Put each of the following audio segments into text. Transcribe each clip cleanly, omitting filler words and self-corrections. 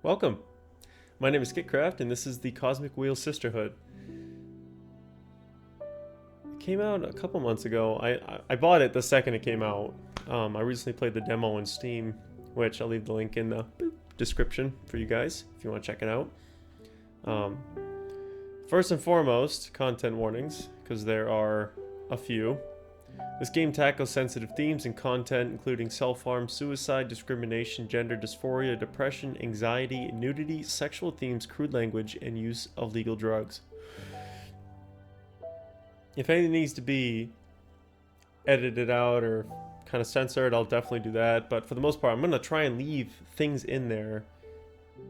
Welcome. My name is Kitcraft, and this is the Cosmic Wheel Sisterhood. It came out a couple months ago. I bought it the second it came out. I recently played the demo on Steam, which I'll leave the link in the description for you guys if you want to check it out. First and foremost, content warnings, because there are a few. This game tackles sensitive themes and content including self-harm, suicide, discrimination, gender dysphoria, depression, anxiety, nudity, sexual themes, crude language, and use of legal drugs. If anything needs to be edited out or kind of censored, I'll definitely do that, but for the most part I'm going to try and leave things in there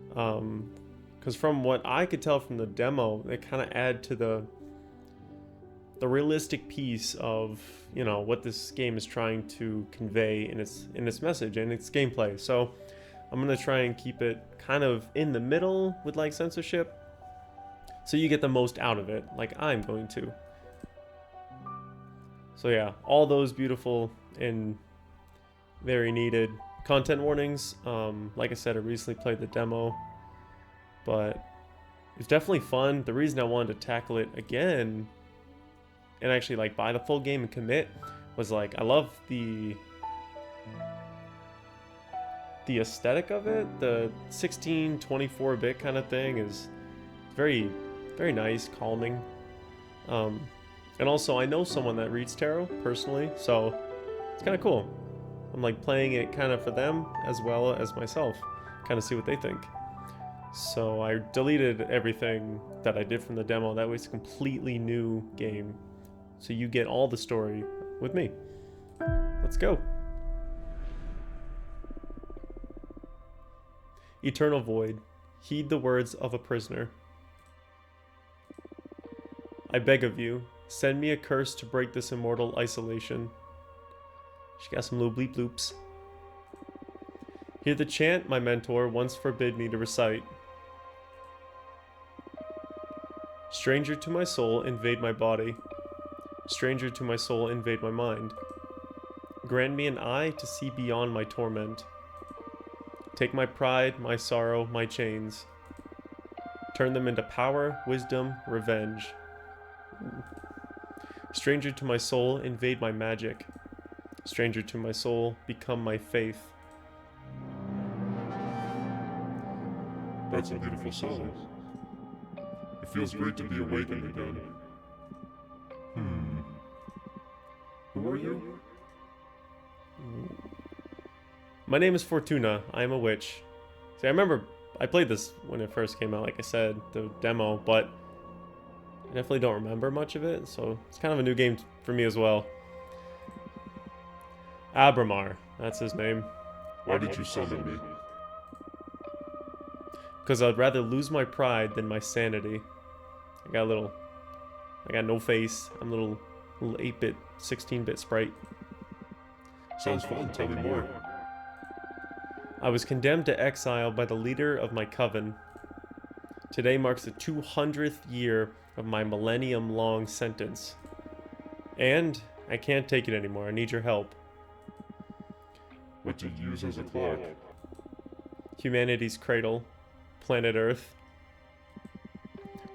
because from what I could tell from the demo, they kind of add to the realistic piece of, you know, what this game is trying to convey in its message and its gameplay. So I'm gonna try and keep it kind of in the middle with like censorship, so you get the most out of it, like I'm going to. So yeah, all those beautiful and very needed content warnings. Like I said, I recently played the demo, but it's definitely fun. The reason I wanted to tackle it again and actually like buy the full game and commit was like, I love the aesthetic of it. The 16-24-bit kind of thing is very, very nice, calming. And also I know someone that reads tarot personally, so it's kind of cool. I'm like playing it kind of for them as well as myself, kind of see what they think. So I deleted everything that I did from the demo. That way it's a completely new game. So you get all the story with me. Let's go. Eternal Void. Heed the words of a prisoner. I beg of you, send me a curse to break this immortal isolation. She got some little bleep bloops. Hear the chant my mentor once forbid me to recite. Stranger to my soul, invade my body. Stranger to my soul, invade my mind. Grant me an eye to see beyond my torment. Take my pride, my sorrow, my chains. Turn them into power, wisdom, revenge. Stranger to my soul, invade my magic. Stranger to my soul, become my faith. That's a beautiful song. It feels great to be awakened again. Who are you? My name is Fortuna. I am a witch. See, I remember I played this when it first came out, like I said, the demo, but I definitely don't remember much of it, so it's kind of a new game for me as well. Abramar, that's his name. Why did you summon me? Because I'd rather lose my pride than my sanity. I got no face. I'm a little 8-bit, 16-bit sprite. Sounds fun, tell me more. I was condemned to exile by the leader of my coven. Today marks the 200th year of my millennium-long sentence. And I can't take it anymore. I need your help. What did you use as a clock? Humanity's cradle. Planet Earth.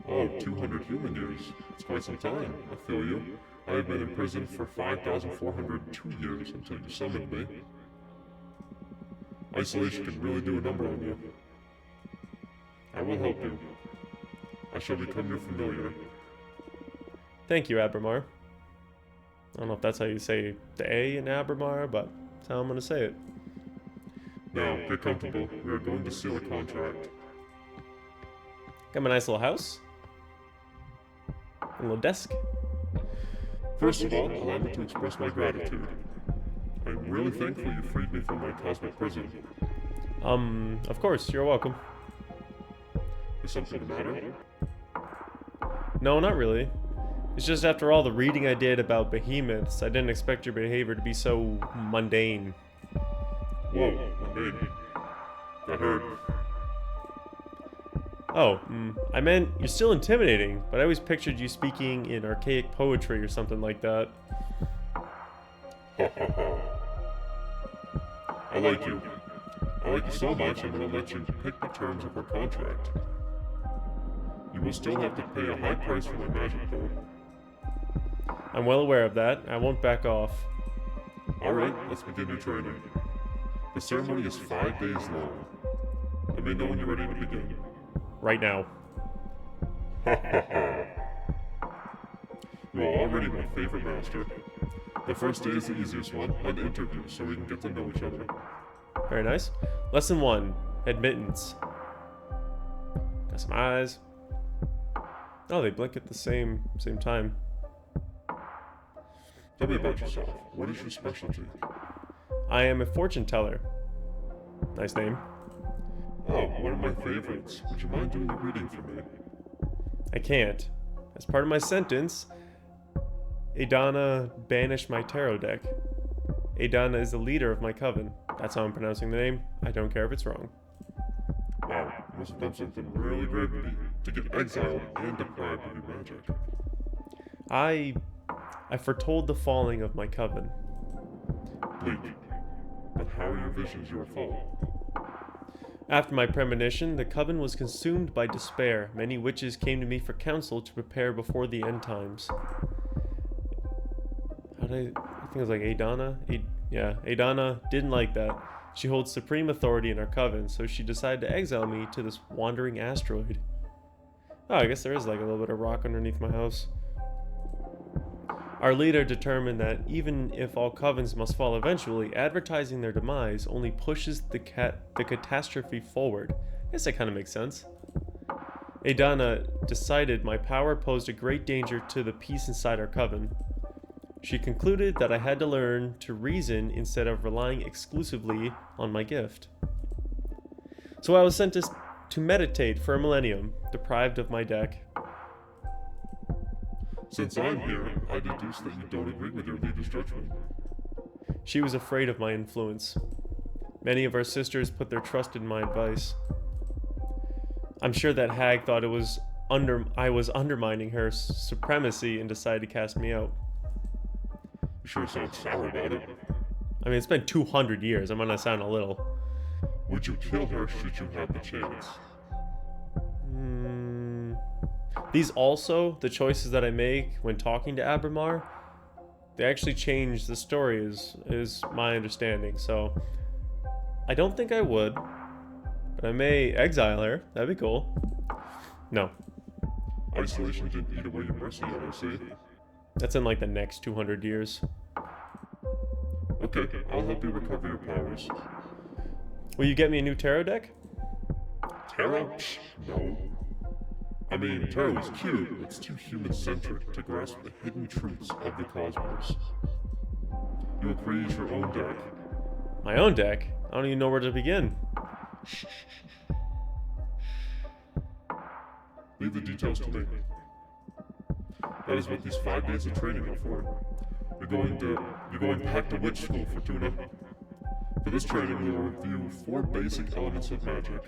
Oh, 200 human years. It's quite some time. I feel you. I have been in prison for 5,402 years until you summoned me. Isolation can really do a number on you. I will help you. I shall become your familiar. Thank you, Abramar. I don't know if that's how you say the A in Abramar, but that's how I'm going to say it. Now, get comfortable. We are going to seal a contract. Got my nice little house. A little desk. First of all, allow me to express my gratitude. I'm really thankful you freed me from my cosmic prison. Of course, you're welcome. Is something the matter? No, not really. It's just after all the reading I did about behemoths, I didn't expect your behavior to be so mundane. Whoa, mundane. That hurt. Oh, I meant you're still intimidating, but I always pictured you speaking in archaic poetry or something like that. Ha ha ha. I like you. I like you so much, I'm going to let you pick the terms of our contract. You will still have to pay a high price for my magic, though. I'm well aware of that. I won't back off. Alright, let's begin your training. The ceremony is 5 days long. Let me know when you're ready to begin. Right now. Ha ha ha. You are already my favorite master. The first day is the easiest one, an interview, so we can get to know each other. Very nice. Lesson 1. Admittance. Got some eyes. Oh, they blink at the same time. Tell me about yourself. What is your specialty? I am a fortune teller. Nice name. Oh, one of my favorites. Would you mind doing a reading for me? I can't. As part of my sentence, Adana banished my tarot deck. Adana is the leader of my coven. That's how I'm pronouncing the name. I don't care if it's wrong. Wow, you must have done something really great to get exiled and deprived of your magic. I foretold the falling of my coven. Bleak. But how are your visions your fault? After my premonition, the coven was consumed by despair. Many witches came to me for counsel to prepare before the end times. I think it was like Adana? Yeah, Adana didn't like that. She holds supreme authority in our coven, so she decided to exile me to this wandering asteroid. Oh, I guess there is like a little bit of rock underneath my house. Our leader determined that even if all covens must fall eventually, advertising their demise only pushes the catastrophe forward. I guess that kind of makes sense. Adana decided my power posed a great danger to the peace inside our coven. She concluded that I had to learn to reason instead of relying exclusively on my gift. So I was sentenced to meditate for a millennium, deprived of my deck. Since I'm here, I deduce that you don't agree with your leader's judgment. She was afraid of my influence. Many of our sisters put their trust in my advice. I'm sure that hag thought I was undermining her supremacy and decided to cast me out. You sure sound sour about it. I mean, it's been 200 years. I'm gonna sound a little. Would you kill her should you have the chance? These also, the choices that I make when talking to Abramar, they actually change the story is my understanding. So I don't think I would, but I may exile her. That'd be cool. No. Isolation didn't eat away your mercy, I see. That's in like the next 200 years. Okay, I'll help you recover your powers. Will you get me a new tarot deck? Tarot? Psh, no. I mean, tarot is cute, but it's too human-centric to grasp the hidden truths of the cosmos. You will create your own deck. My own deck? I don't even know where to begin. Leave the details to me. That is what these 5 days of training are for. You're going back to witch school, Fortuna. For this training, we will review 4 basic elements of magic.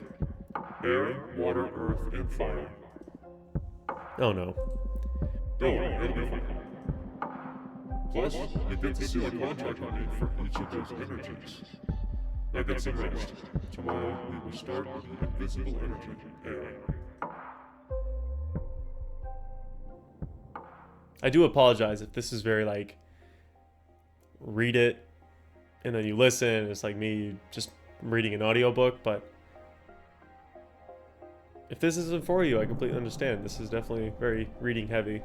Air, water, earth, and fire. Oh no. Don't worry, it'll be fun. Plus, you get to seal a contract with me for each of those energies. Now get some rest. Tomorrow, we will start with the invisible energy, air. I do apologize if this is very like, read it, and then you listen, it's like me just reading an audiobook, but if this isn't for you, I completely understand. This is definitely very reading heavy.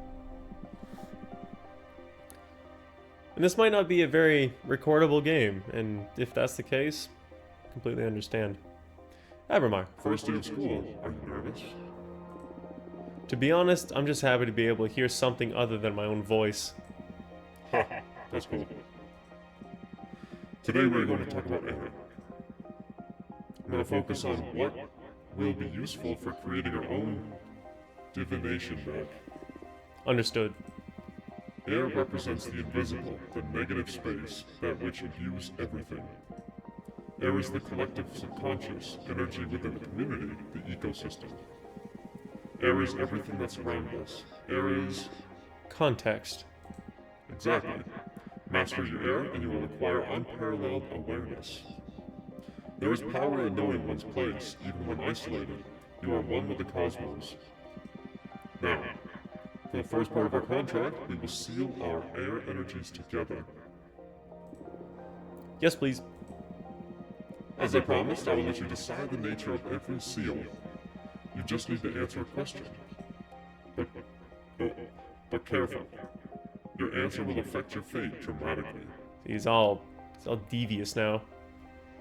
And this might not be a very recordable game, and if that's the case, completely understand. Abramar. First day of school, are you nervous? To be honest, I'm just happy to be able to hear something other than my own voice. Ha, that's cool. Today we're going to talk about air. I'm going to focus on what will be useful for creating our own divination deck. Understood. Air represents the invisible, the negative space, that which imbues everything. Air is the collective subconscious energy within the community, the ecosystem. Air is everything that's around us. Air is... Context. Exactly. Master your air and you will acquire unparalleled awareness. There is power in knowing one's place, even when isolated. You are one with the cosmos. Now, for the first part of our contract, we will seal our air energies together. Yes, please. As I promised, I will let you decide the nature of every seal. You just need to answer a question. But careful. Your answer will affect your fate dramatically. He's all devious now.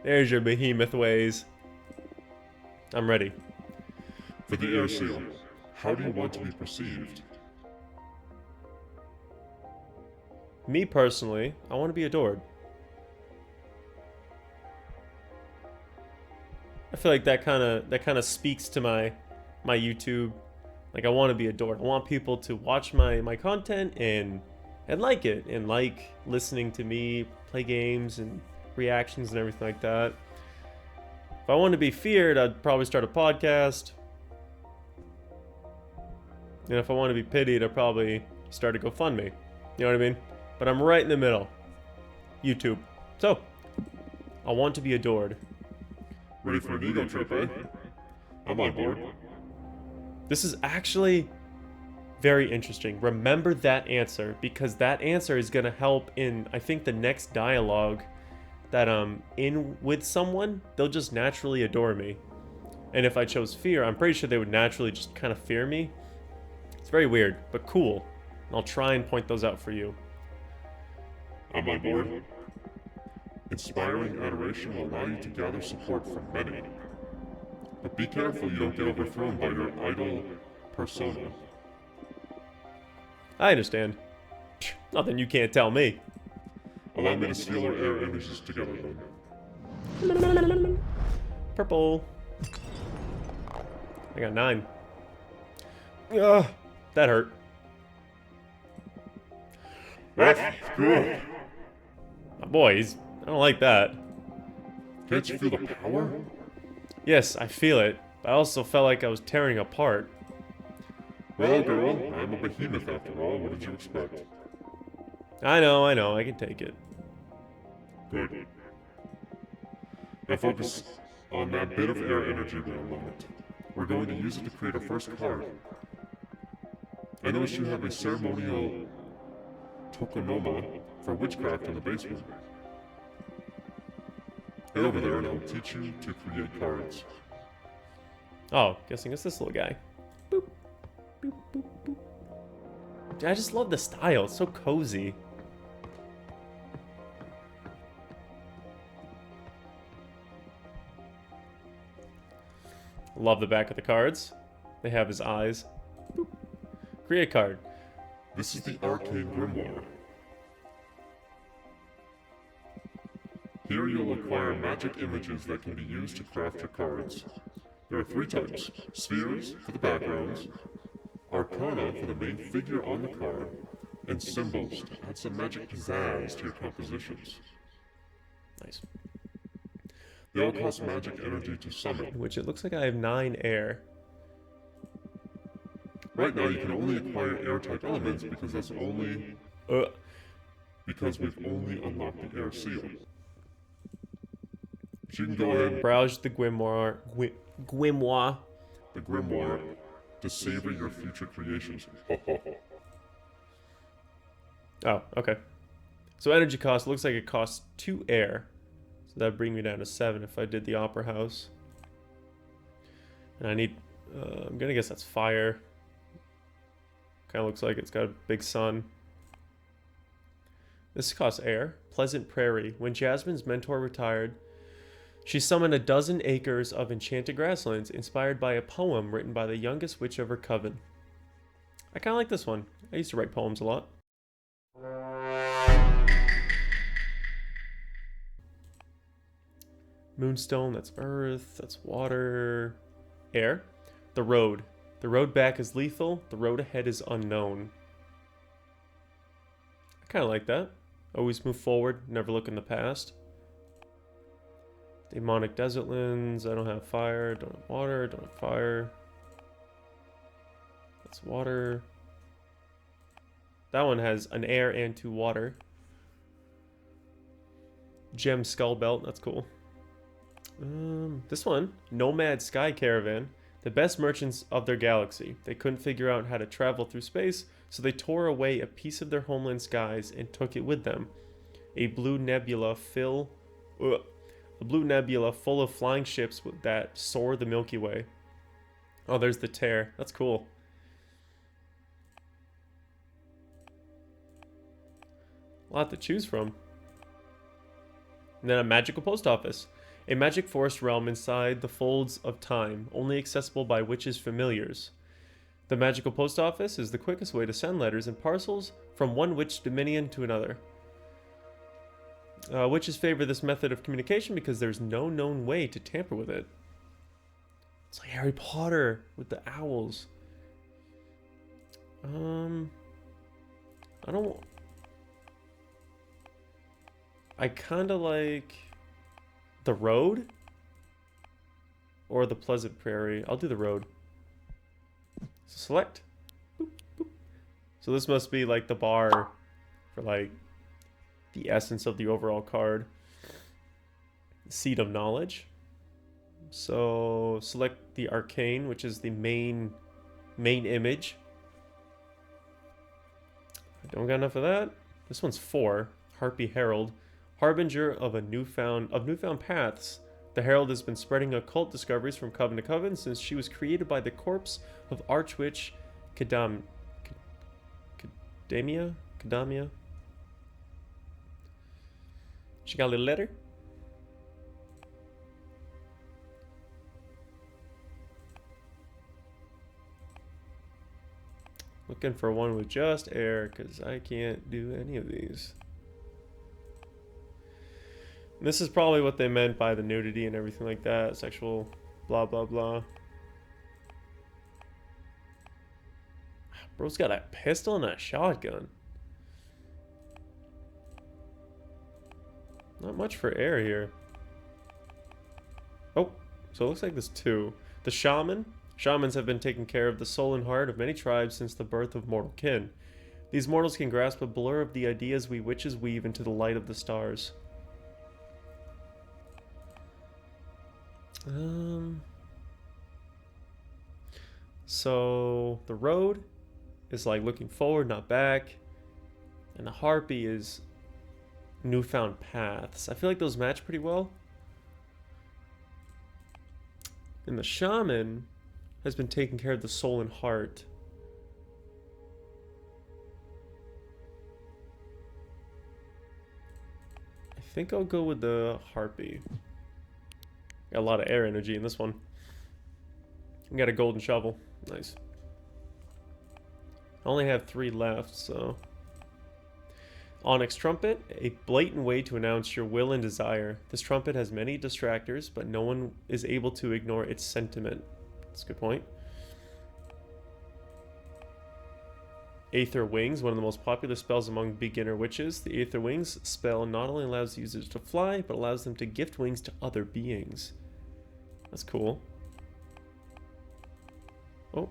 There's your behemoth ways. I'm ready. For the air seal, how do you want to be perceived? Me personally, I want to be adored. I feel like that kind of speaks to my YouTube. Like, I want to be adored. I want people to watch my content and like it, and like listening to me play games and reactions and everything like that. If I want to be feared, I'd probably start a podcast. And if I want to be pitied, I'd probably start a GoFundMe. You know what I mean? But I'm right in the middle. YouTube. So, I want to be adored. Ready for an ego trip, eh? I'm on board. This is actually very interesting. Remember that answer, because that answer is going to help in, I think, the next dialogue that I'm in with someone. They'll just naturally adore me. And if I chose fear, I'm pretty sure they would naturally just kind of fear me. It's very weird, but cool. And I'll try and point those out for you. I'm on board. Inspiring adoration will allow you to gather support from many. But be careful you don't get overthrown by your idol persona. I understand. Nothing you can't tell me. Allow me to seal our air energies together then. Purple. I got 9. Ugh, that hurt. That's good. My boys, I don't like that. Can't you feel the power? Yes, I feel it, but I also felt like I was tearing apart. Well, girl, I'm a behemoth after all. What did you expect? I know, I can take it. Good. Now focus on that bit of air energy there a moment. We're going to use it to create our first card. I noticed you have a ceremonial tokonoma for witchcraft in the basement. Head over there and I'll teach you to create cards. Oh, guessing it's this little guy. Boop, boop, boop, boop. Dude, I just love the style. It's so cozy. Love the back of the cards. They have his eyes. Boop. Create a card. This is the Arcane Grimoire. Here you'll acquire magic images that can be used to craft your cards. There are 3 types: spheres for the backgrounds, arcana for the main figure on the card, and symbols to add some magic pizzazz to your compositions. Nice. They all cost magic energy to summon. Which it looks like I have 9 air. Right now you can only acquire air-type elements because that's only... because we've only unlocked the air seal. So you can go ahead and Browse the grimoire. Grimoire. the grimoire to savor your future creations. Oh, okay. So energy cost looks like it costs 2 air. So that'd bring me down to 7 if I did the opera house. And I need, I'm gonna guess that's fire. Kind of looks like it's got a big sun. This costs air. Pleasant Prairie. When Jasmine's mentor retired, she summoned a dozen acres of enchanted grasslands inspired by a poem written by the youngest witch of her coven. I kind of like this one. I used to write poems a lot. Moonstone, that's earth, that's water. Air. The road. The road back is lethal, the road ahead is unknown. I kind of like that. Always move forward, never look in the past. Demonic Desertlands, I don't have fire, don't have water, don't have fire. That's water. That one has an air and 2 water. Gem Skull Belt, that's cool. This one, Nomad Sky Caravan, the best merchants of their galaxy. They couldn't figure out how to travel through space, so they tore away a piece of their homeland skies and took it with them. A blue nebula full of flying ships that soar the Milky Way. Oh, there's the tear. That's cool. A lot to choose from. And then a magical post office. A magic forest realm inside the folds of time, only accessible by witches' familiars. The magical post office is the quickest way to send letters and parcels from one witch dominion to another. Witches favor this method of communication because there's no known way to tamper with it. It's like Harry Potter with the owls. I kind of like the road or the pleasant prairie. I'll do the road. So select. Boop, boop. So this must be like the bar for like the essence of the overall card. Seed of knowledge. So select the arcane, which is the main image. I don't got enough of that. This one's 4. Harpy Herald. Harbinger of newfound paths. The Herald has been spreading occult discoveries from coven to coven since she was created by the corpse of Archwitch Kadamia? She got a little letter. Looking for one with just air, because I can't do any of these. This is probably what they meant by the nudity and everything like that. Sexual blah blah blah. Bro's got a pistol and a shotgun. Not much for air here. Oh, so it looks like there's 2. The shaman. Shamans have been taking care of the soul and heart of many tribes since the birth of mortal kin. These mortals can grasp a blur of the ideas we witches weave into the light of the stars. So the road is like looking forward, not back. And the harpy is newfound paths. I feel like those match pretty well. And the shaman has been taking care of the soul and heart. I think I'll go with the harpy. Got a lot of air energy in this one. We got a golden shovel. Nice. I only have 3 left, so... Onyx Trumpet, a blatant way to announce your will and desire. This trumpet has many distractors, but no one is able to ignore its sentiment. That's a good point. Aether Wings, one of the most popular spells among beginner witches. The Aether Wings spell not only allows users to fly, but allows them to gift wings to other beings. That's cool. Oh,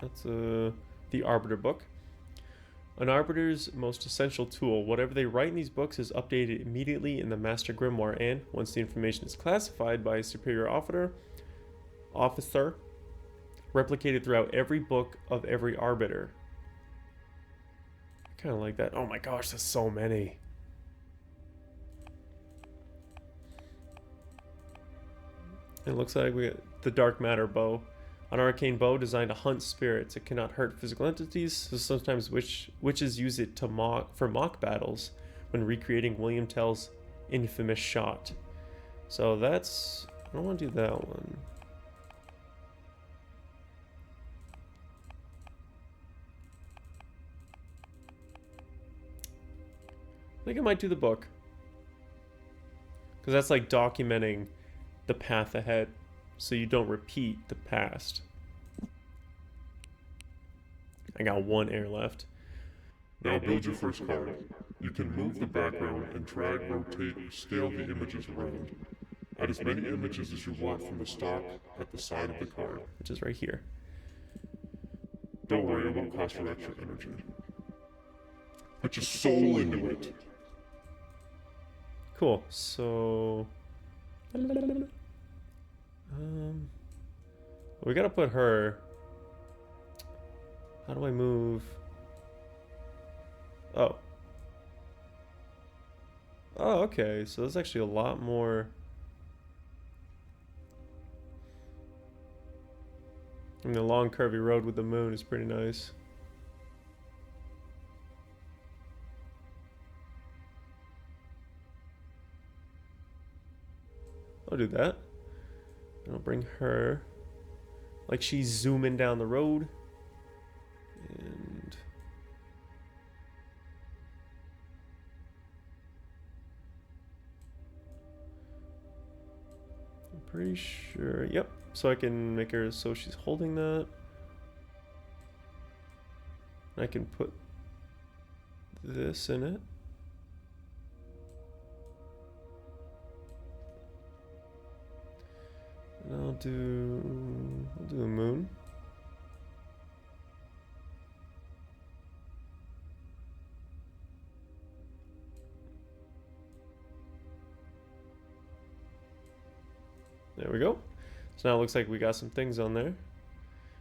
that's the Arbiter book. An Arbiter's most essential tool. Whatever they write in these books is updated immediately in the Master Grimoire, and once the information is classified by a superior officer, replicated throughout every book of every Arbiter. I kind of like that. Oh my gosh, there's so many. It looks like we got the Dark Matter bow. An arcane bow designed to hunt spirits. It cannot hurt physical entities, so sometimes witches use it to for mock battles when recreating William Tell's infamous shot. So that's... I don't want to do that one. I think I might do the book. Because that's like documenting the path ahead, so you don't repeat the past. I got 1 air left. Now build your first card. You can move the background and drag, rotate, or scale the images around. Add as many images as you want from the stock at the side of the card. Which is right here. Don't worry, it won't cost you extra energy. Put your soul into it. Cool, so... We gotta put her. How do I move? Oh. Oh, okay. So there's actually a lot more. I mean, the long curvy road with the moon is pretty nice. I'll do that. And I'll bring her. Like she's zooming down the road. And I'm pretty sure. Yep. So I can make her so she's holding that. I can put this in it. And I'll do the moon. There we go. So now it looks like we got some things on there.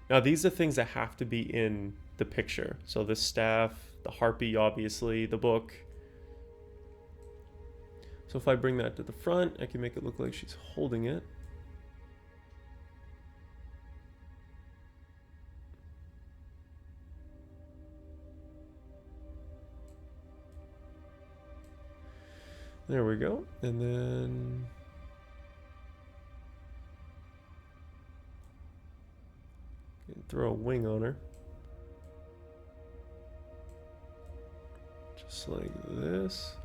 Now these are things that have to be in the picture. So the staff, the harpy, obviously, the book. So if I bring that to the front, I can make it look like she's holding it. There we go. And then throw a wing on her. Just like this.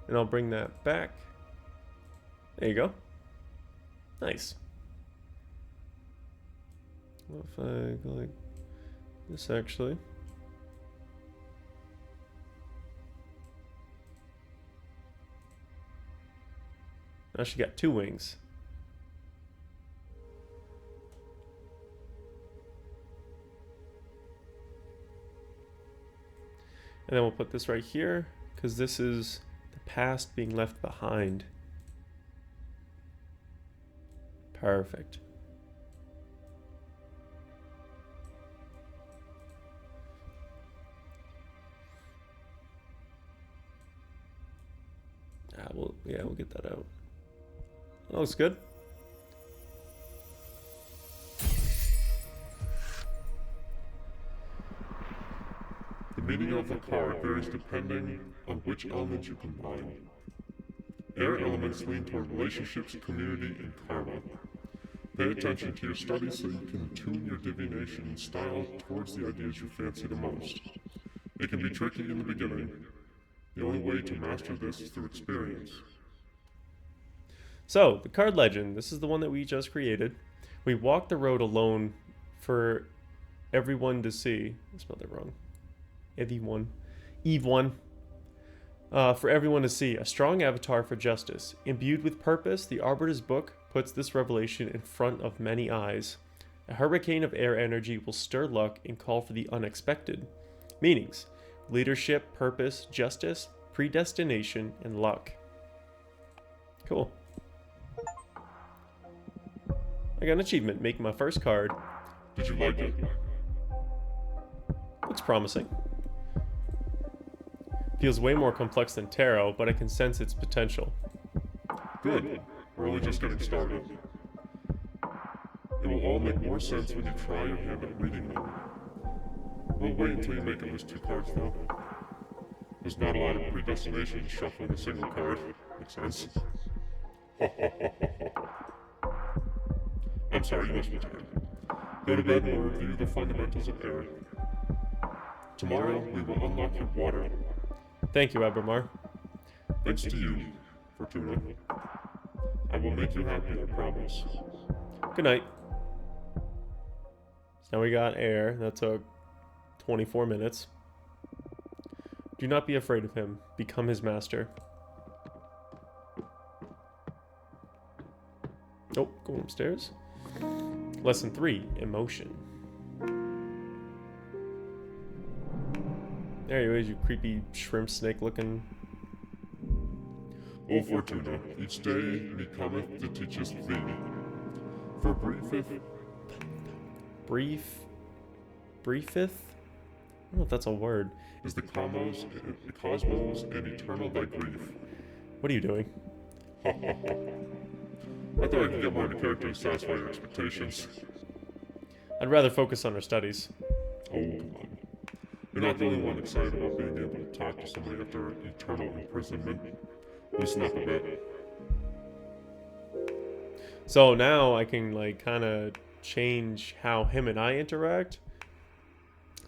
And I'll bring that back. There you go. Nice. What if I go like this actually? Now she got 2 wings. And then we'll put this right here, because this is the past being left behind. Perfect. We'll get that out. That looks good. The meaning of the card varies depending on which elements you combine. Air elements lean toward relationships, community, and karma. Pay attention to your studies so you can tune your divination style towards the ideas you fancy the most. It can be tricky in the beginning. The only way to master this is through experience. So, the card legend, this is the one that we just created. We walk the road alone for everyone to see. I spelled that wrong. Eve one. For everyone to see. A strong avatar for justice. Imbued with purpose, the Arbiter's book puts this revelation in front of many eyes. A hurricane of air energy will stir luck and call for the unexpected. Meanings: leadership, purpose, justice, predestination, and luck. Cool. I got an achievement, making my first card. Did you like it? Looks promising. Feels way more complex than tarot, but I can sense its potential. Good. We're only just getting started. It will all make more sense when you try your hand at reading them. We'll wait until you make at least 2 cards though. There's not a lot of predestination shuffling a single card. Makes sense? I'm sorry, you must be tired. Go to bed and we'll review the fundamentals of air. Tomorrow, we will unlock your water. Thank you, Abramar. Thanks to you, Fortuna. I will make you happy, I promise. Good night. So now we got air. That took 24 minutes. Do not be afraid of him. Become his master. Oh, going upstairs. Lesson 3, emotion. There he is, you creepy shrimp snake looking. O Fortuna, each day me cometh to teach us thee. For briefeth, briefeth? I don't know if that's a word. is the cosmos and eternal thy grief. What are you doing? Ha ha ha. I thought I could get more into character to satisfy your expectations. I'd rather focus on our studies. Oh, come on. You're not the only one excited about being able to talk to somebody after eternal imprisonment. Loosen up a bit. So now I can like kind of change how him and I interact.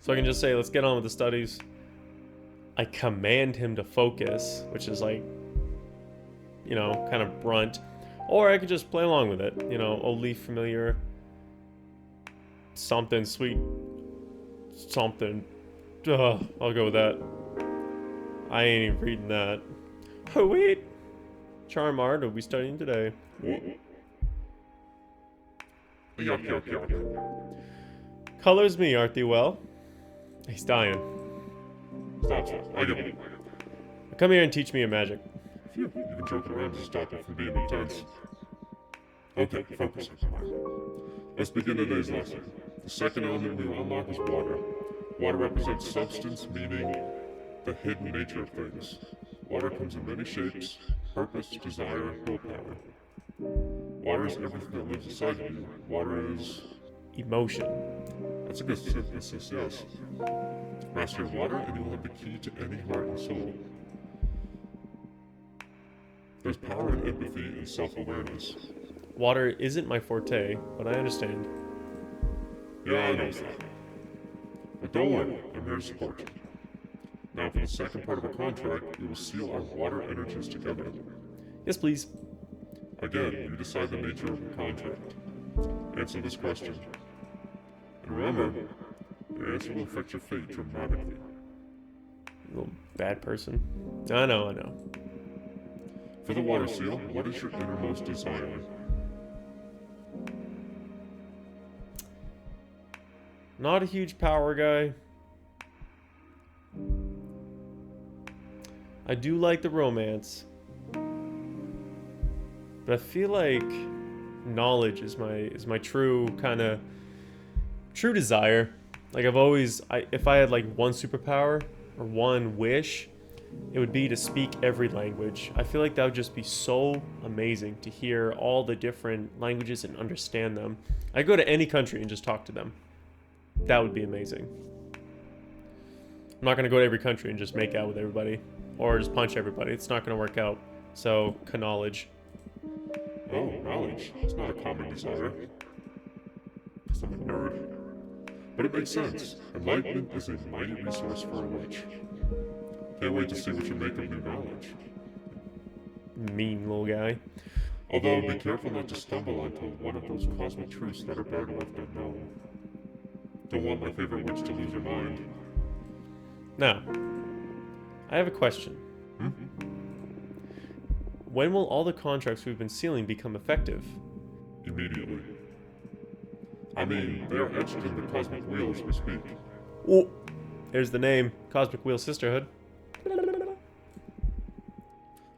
So I can just say, let's get on with the studies. I command him to focus, which is like, you know, kind of brunt. Or I could just play along with it. You know, oldly familiar. Something sweet. Something. I'll go with that. I ain't even reading that. Oh, wait. Charm art, are we studying today? What? Yuck, yuck, yuck. Colors me, art thee well? He's dying. Stop. I get it. Come here and teach me a magic. Phew, you can joke around to stop it from being intense. Okay, focus. Let's begin today's lesson. The second element we will unlock is water. Water represents substance, meaning the hidden nature of things. Water comes in many shapes: purpose, desire, willpower. Water is everything that lives inside of you. Water is... Emotion. That's a good synthesis, yes. Master water and you will have the key to any heart and soul. There's power in empathy and self-awareness. Water isn't my forte, but I understand. Yeah, I know that. But don't worry, I'm here to support you. Now for the second part of our contract, we will seal our water energies together. Yes, please. Again, you decide the nature of the contract. Answer this question. And remember, your answer will affect your fate dramatically. Little bad person. I know. For the water seal, what is your innermost desire? Not a huge power guy. I do like the romance. But I feel like knowledge is my true kind of true desire. Like if I had like one superpower or one wish, it would be to speak every language. I feel like that would just be so amazing to hear all the different languages and understand them. I go to any country and just talk to them. That would be amazing. I'm not gonna go to every country and just make out with everybody or just punch everybody. It's not gonna work out. So, knowledge. Oh, knowledge. It's not a common desire. Because I'm a nerd. But it makes sense. Enlightenment is a mighty resource for a witch. Can't wait to see what you make of new knowledge. Mean little guy. Although, be careful not to stumble onto one of those cosmic truths that are better left unknown. Don't want my favorite witch to lose her mind. Now, I have a question. Hmm? When will all the contracts we've been sealing become effective? Immediately. I mean, they are etched in the cosmic wheel as we speak. Oh, there's the name, Cosmic Wheel Sisterhood.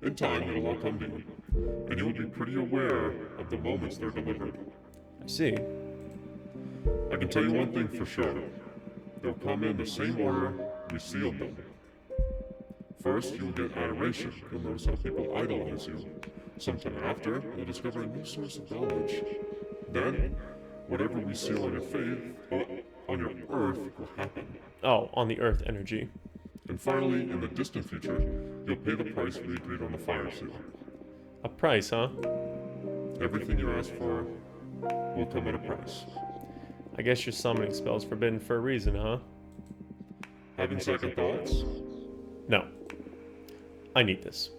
In time, it'll all come to you, and you will be pretty aware of the moments they're delivered. I see. I can tell you one thing for sure. They'll come in the same order we sealed them. First, you'll get adoration. You'll notice how people idolize you. Sometime after, you'll discover a new source of knowledge. Then, whatever we seal on your faith, on your earth, will happen. Oh, on the Earth energy. And finally, in the distant future, you'll pay the price we agreed on the fire seal. A price, huh? Everything you ask for will come at a price. I guess your summoning spell's forbidden for a reason, huh? Having second thoughts? No. I need this.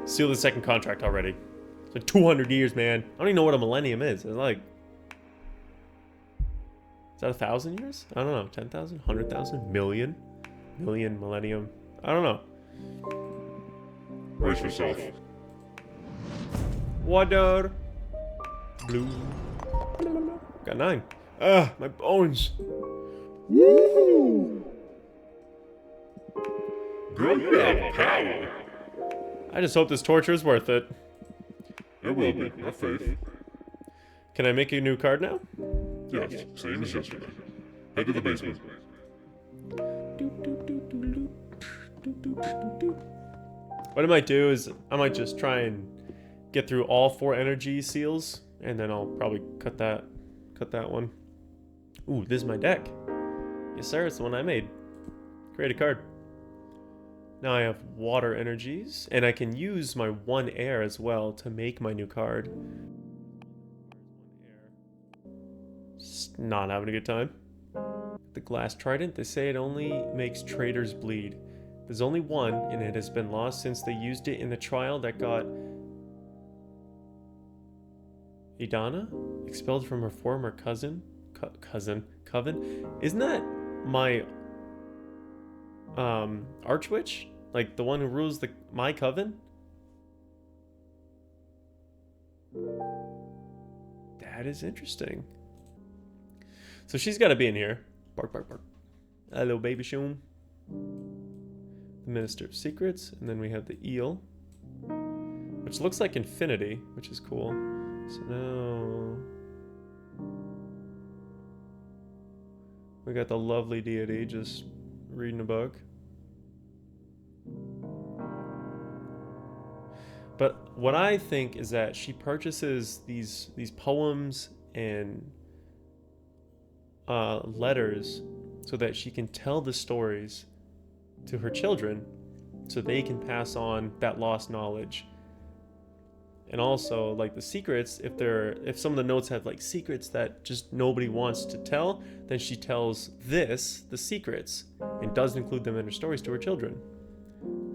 Seal the second contract already. It's like 200 years, man. I don't even know what a millennium is. It's like... Is that 1,000 years? I don't know. 10,000? 100,000? Million? Million, millennium? I don't know. Brace yourself. Water. Blue. Got 9. Ah, my bones. Woohoo! Girl, you have power. I just hope this torture is worth it. It will be, have faith. Can I make a new card now? Yes, same as yesterday. Head to the basement. What I might do is I might just try and get through all 4 energy seals, and then I'll probably cut that one. Ooh, this is my deck. Yes, sir, it's the one I made. Create a card. Now I have water energies, and I can use my 1 air as well to make my new card. Just not having a good time. The glass trident, they say it only makes traitors bleed. There's only 1, and it has been lost since they used it in the trial that got Idana expelled from her former coven. Isn't that my archwitch? Like the one who rules my coven? That is interesting. So she's got to be in here. Bark, bark, bark. Hello, baby shoom. The Minister of Secrets, and then we have the eel, which looks like infinity, which is cool. So now we got the lovely deity just reading a book. But what I think is that she purchases these poems and letters so that she can tell the stories to her children so they can pass on that lost knowledge. And also, like the secrets, if some of the notes have like secrets that just nobody wants to tell, then she tells the secrets, and does include them in her stories to her children.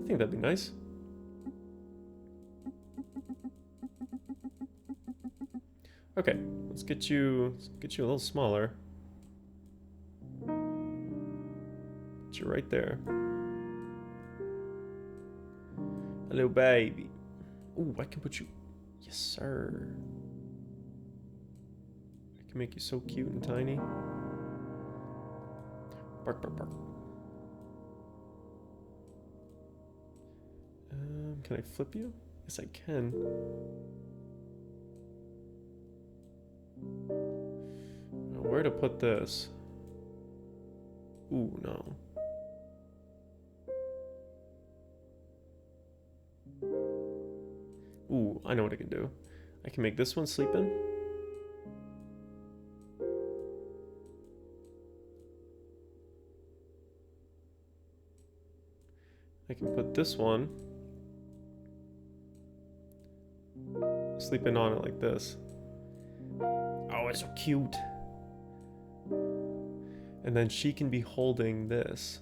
I think that'd be nice. Okay, let's get you a little smaller. Put you right there. Hello, baby. Ooh, I can put you. Yes, sir. I can make you so cute and tiny. Bark, bark, bark. Can I flip you? Yes, I can. Now, where to put this? Ooh, no. Ooh, I know what I can do. I can make this one sleeping. I can put this one sleeping on it like this. Oh, it's so cute. And then she can be holding this.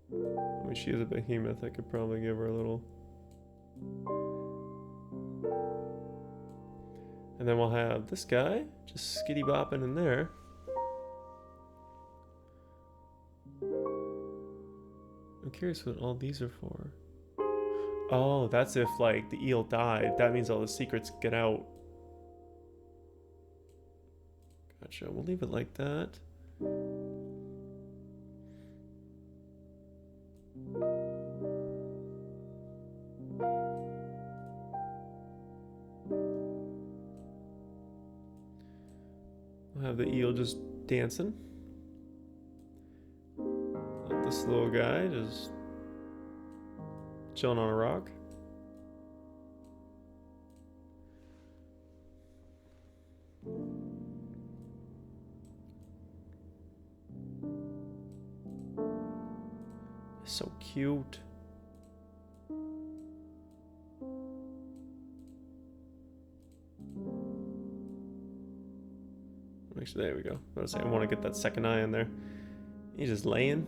I mean, she is a behemoth. I could probably give her a little. And then we'll have this guy just skitty bopping in there. I'm curious what all these are for. Oh, that's if like the eel died. That means all the secrets get out. Gotcha. We'll leave it like that. We'll have the eel just dancing. Let this little guy just chilling on a rock. So cute. Actually, there we go. I was saying, I want to get that second eye in there. He's just laying.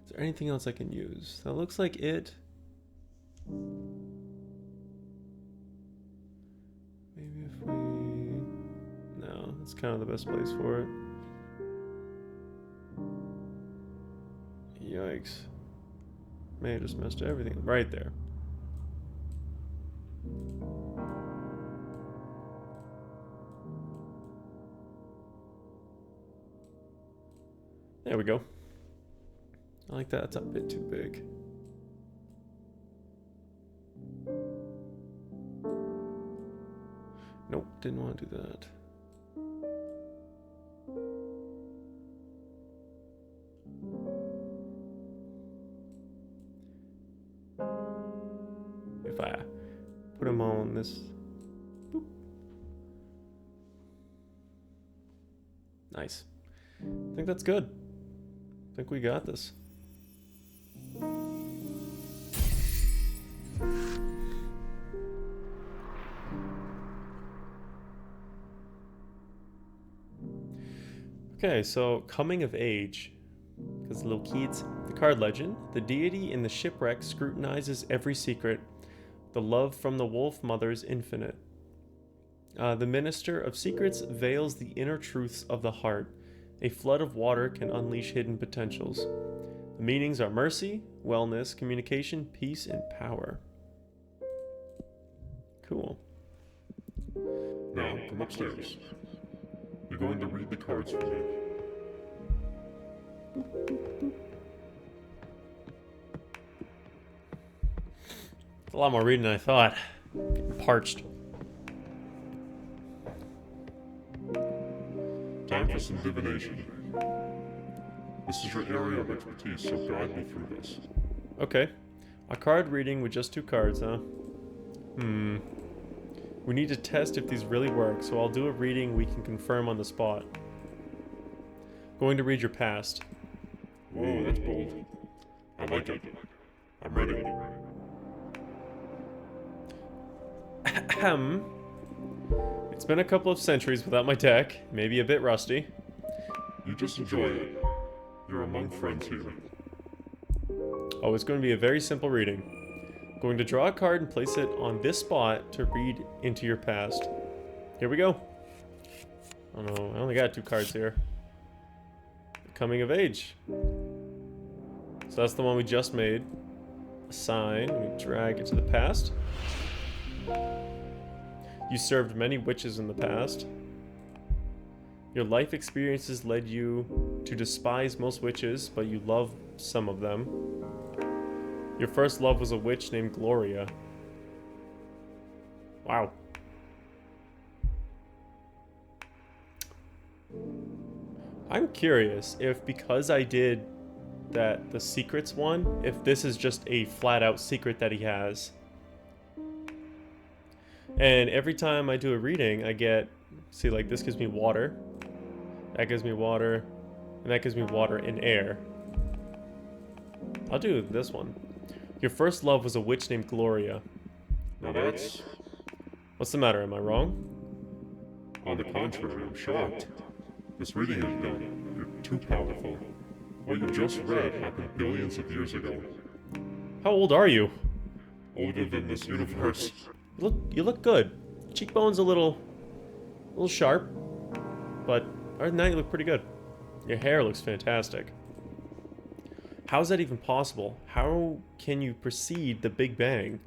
Is there anything else I can use? That looks like it. Maybe if we... No, that's kind of the best place for it. Yikes. May have just messed everything right there. There we go. I like that. It's a bit too big. Nope, didn't want to do that. If I put them on this. Boop. Nice. I think that's good. I think we got this. Okay, so coming of age. Because little kids. The card legend. The deity in the shipwreck scrutinizes every secret. The love from the wolf mother's infinite. The minister of secrets veils the inner truths of the heart. A flood of water can unleash hidden potentials. The meanings are mercy, wellness, communication, peace, and power. Cool. Now, come upstairs. You're going to read the cards for me. It's a lot more reading than I thought. Getting parched. Time for some divination. This is your area of expertise, so guide me through this. Okay. A card reading with just 2 cards, huh? We need to test if these really work, so I'll do a reading we can confirm on the spot. Going to read your past. Whoa, that's bold. I like it. I'm ready. Ahem. It's been a couple of centuries without my deck, maybe a bit rusty. You just enjoy it. You're among friends here. Oh, it's going to be a very simple reading. Going to draw a card and place it on this spot to read into your past. Here we go. Oh no, I only got 2 cards here. Coming of age. So that's the one we just made. Assign, we drag it to the past. You served many witches in the past. Your life experiences led you to despise most witches, but you love some of them. Your first love was a witch named Gloria. Wow. I'm curious if because I did the secrets one, if this is just a flat out secret that he has. And every time I do a reading, I get, see, like this gives me water, that gives me water, and that gives me water and air. I'll do this one. Your first love was a witch named Gloria. Now that's... What's the matter, am I wrong? On the contrary, I'm shocked. This reading is done. You're too powerful. What you just read happened billions of years ago. How old are you? Older than this universe. You look good. Cheekbones a little sharp, but other than that, you look pretty good. Your hair looks fantastic. How is that even possible? How can you precede the Big Bang?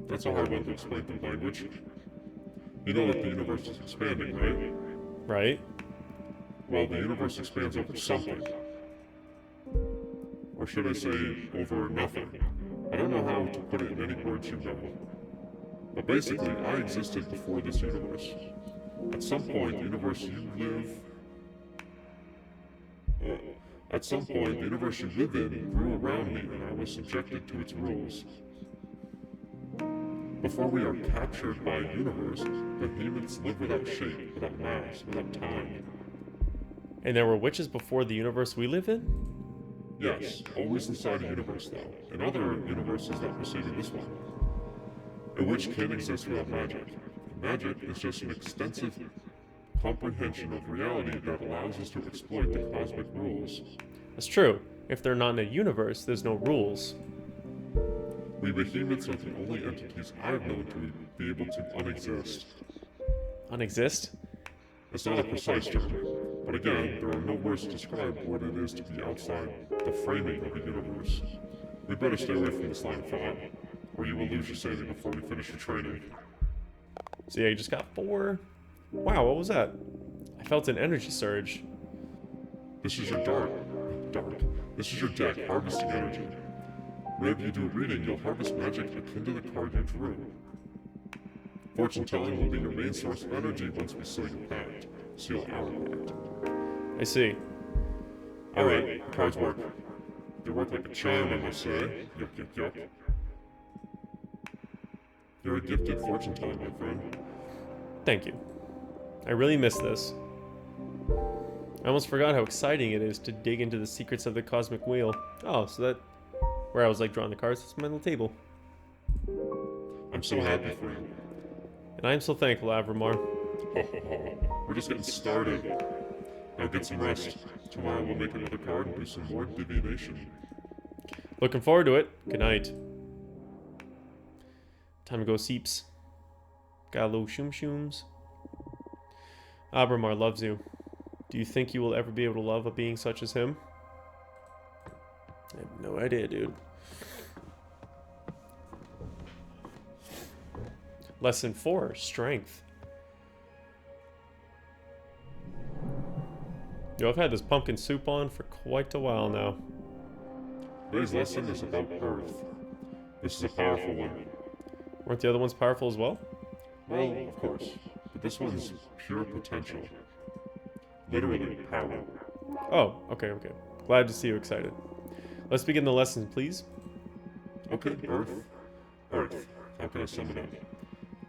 That's a hard one to explain through language. You know that the universe is expanding, right? Right? Well, the universe expands over something. Or should I say, over nothing. I don't know how to put it in any words you know. But basically, I existed before this universe. At some point, the universe you live in grew around me and I was subjected to its rules. Before we are captured by a universe, behemoths live without shape, without mass, without time. And there were witches before the universe we live in? Yes, always inside a universe though, in other universes that preceded this one. A witch can't exist without magic. Magic is just an extensive comprehension of reality that allows us to exploit the cosmic rules. That's true. If they're not in a universe, there's no rules. We behemoths are the only entities I've known to be able to unexist. Unexist? It's not a precise term, but again, there are no words to describe what it is to be outside the framing of a universe. We better stay away from this line of thought, or you will lose your sanity before we finish your training. So yeah, you just got 4. Wow, what was that? I felt an energy surge. This is your dark. This is your deck harvesting energy. Whenever you do a reading, you'll harvest magic akin to the card you drew. Fortune telling will be your main source of energy once we seal your pact. Seal our pact. I see. Alright, cards work. They work like a charm, I must say. Yuck. You're a gifted fortune teller, my friend. Thank you. I really miss this. I almost forgot how exciting it is to dig into the secrets of the cosmic wheel. Oh, so that... where I was like drawing the cards, it's my little table. I'm so happy for you. And I am so thankful, Abramar. We're just getting started. Now get some rest. Tomorrow we'll make another card and do some more divination. Looking forward to it. Good night. Time to go seeps. Got a little shooms. Abramar loves you. Do you think you will ever be able to love a being such as him? I have no idea, dude. Lesson 4, Strength. Yo, I've had this pumpkin soup on for quite a while now. Today's lesson is about Earth. This is a powerful one. Weren't the other ones powerful as well? Well, of course. But this one's pure potential. Literally power. Oh, okay. Glad to see you excited. Let's begin the lesson, please. Okay, Earth. How can I sum it up?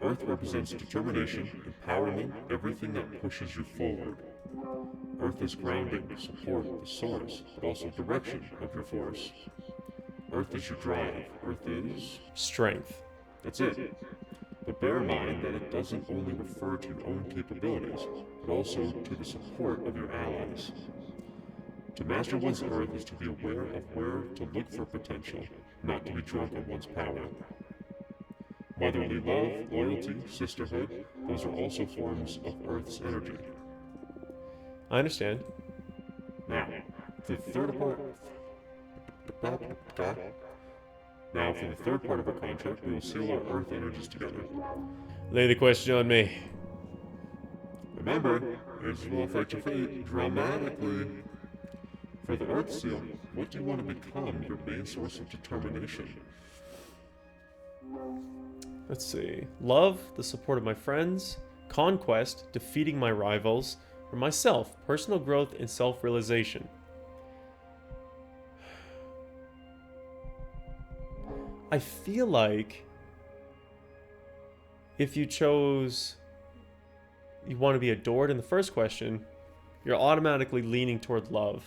Earth represents determination, empowerment, everything that pushes you forward. Earth is grounding, support, the source, but also direction of your force. Earth is your drive. Earth is... Strength. That's it. But bear in mind that it doesn't only refer to your own capabilities, but also to the support of your allies. To master one's Earth is to be aware of where to look for potential, not to be drunk on one's power. Motherly love, loyalty, sisterhood, those are also forms of Earth's energy. I understand. Now, for the third part... Now, for the third part of our contract, we will seal our Earth energies together. Lay the question on me. Remember, as you will affect your fate dramatically. For the Earth seal, what do you want to become your main source of determination? Let's see. Love, the support of my friends. Conquest, defeating my rivals. For myself, personal growth and self-realization. I feel like if you chose you want to be adored in the first question, you're automatically leaning toward love.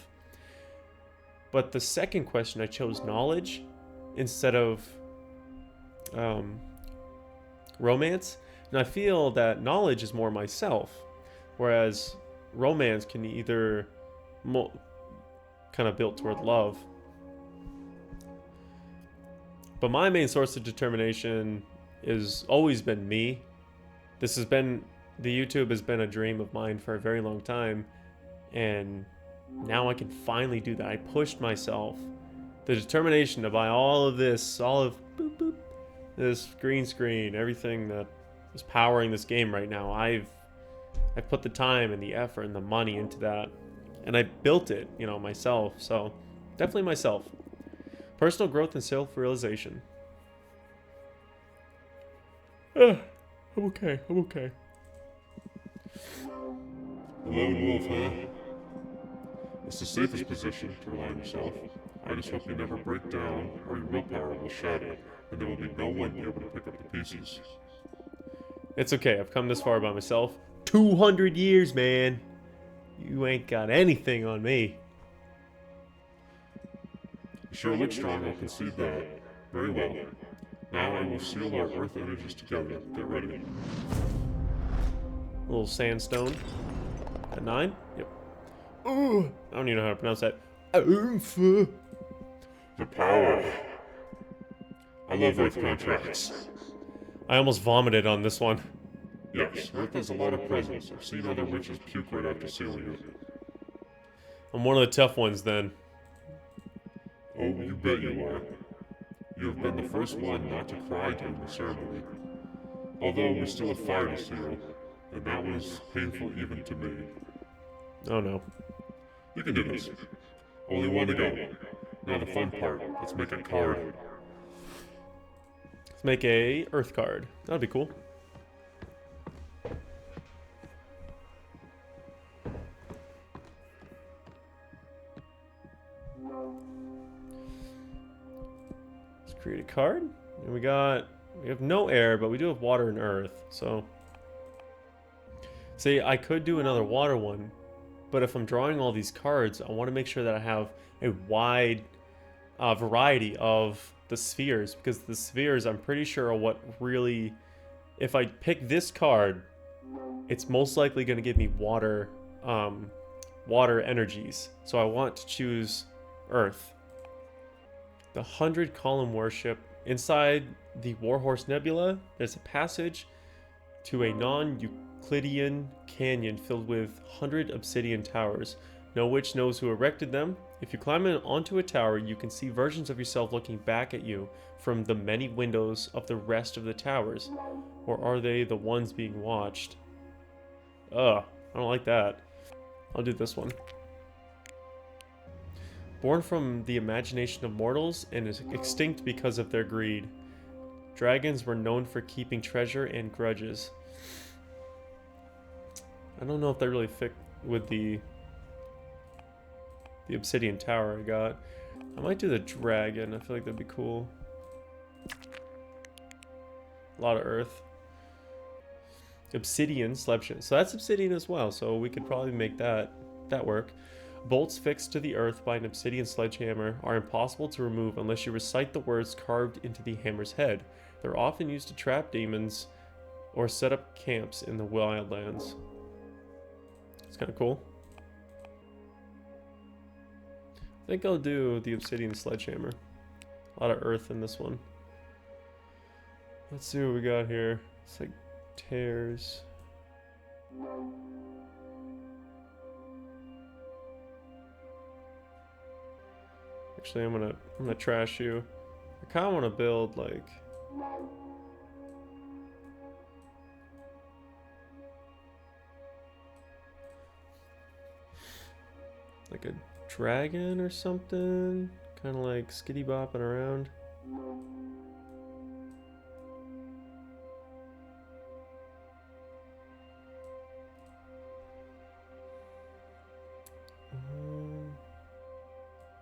But the second question, I chose knowledge instead of romance. And I feel that knowledge is more myself, whereas romance can either kind of built toward love. But my main source of determination has always been me. The YouTube has been a dream of mine for a very long time, and now I can finally do that. I pushed myself. The determination to buy all of this, this green screen, everything that is powering this game right now. I've put the time and the effort and the money into that, and I built it, myself. So definitely myself. Personal growth and self-realization. I'm okay. Lone wolf, huh? It's the safest position to rely on yourself. I just hope you never break down, or your willpower will shatter, and there will be no one able to pick up the pieces. It's okay, I've come this far by myself. 200 years, man! You ain't got anything on me. You sure look strong, I'll concede that. Very well. Now I will seal our Earth energies together. Get ready. A little sandstone. At 9? Yep. Ooh, I don't even know how to pronounce that. The power. I love Earth contracts. I almost vomited on this one. Yes, Earth has a lot of presence. I've seen other witches puke right after sealing it. I'm one of the tough ones then. Oh, you bet you are. You have been the first one not to cry during the ceremony. Although we still have fire to seal, and that was painful even to me. Oh no. You can do this. Only one to go. Now the fun part. Let's make a card. Let's make a Earth card. That'd be cool. Let's create a card. And we have no air, but we do have water and earth. So, see, I could do another water one, but if I'm drawing all these cards, I want to make sure that I have a wide variety of the spheres, because the spheres, I'm pretty sure, are what really, if I pick this card, it's most likely going to give me water energies. So I want to choose Earth. The 100 column worship. Inside the Warhorse Nebula, there's a passage to a non-Euclidean canyon filled with 100 obsidian towers. No witch knows who erected them. If you climb onto a tower, you can see versions of yourself looking back at you from the many windows of the rest of the towers. Or are they the ones being watched? Ugh, I don't like that. I'll do this one. Born from the imagination of mortals and is extinct because of their greed. Dragons were known for keeping treasure and grudges. I don't know if that really fit with the obsidian tower I got. I might do the dragon. I feel like that'd be cool. A lot of earth. Obsidian sledgehammer. So that's obsidian as well. So we could probably make that work. Bolts fixed to the earth by an obsidian sledgehammer are impossible to remove unless you recite the words carved into the hammer's head. They're often used to trap demons or set up camps in the wildlands. It's kind of cool. I think I'll do the obsidian sledgehammer. A lot of earth in this one. Let's see what we got here. It's like tears. Actually, I'm gonna trash you. I kind of want to build like a dragon or something, kind of like skitty bopping around.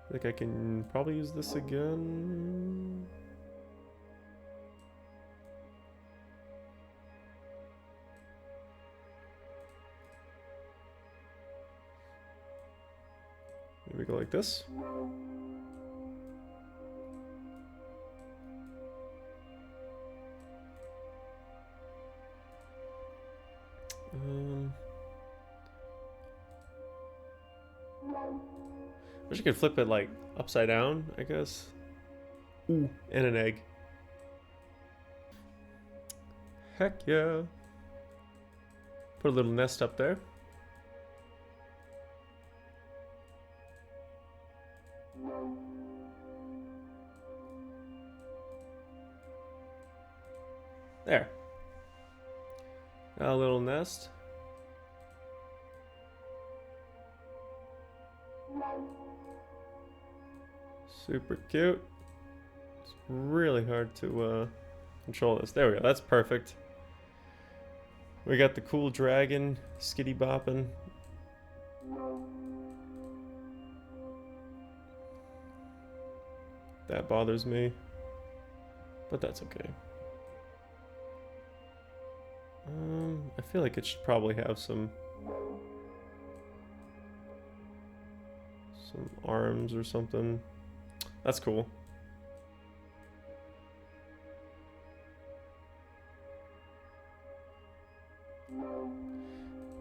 I think I can probably use this again. Maybe go like this. I wish I could flip it like upside down, I guess. Ooh, and an egg. Heck yeah. Put a little nest up there. There. A little nest. Super cute. It's really hard to control this. There we go. That's perfect. We got the cool dragon skitty bopping. That bothers me, but that's okay. I feel like it should probably have some arms or something. That's cool.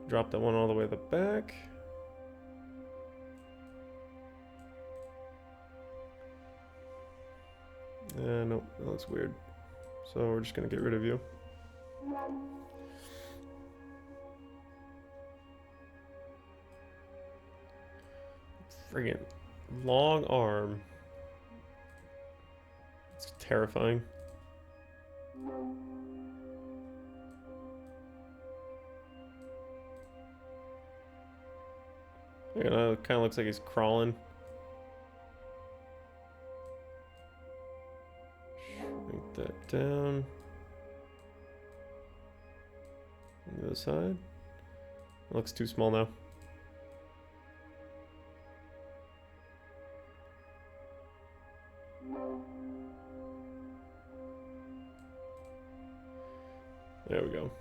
Drop that one all the way to the back. Nope, that looks weird. So we're just gonna get rid of you. Friggin' long arm. It's terrifying. You know, it kind of looks like he's crawling. Shrink that down. On the other side. It looks too small now. There we go.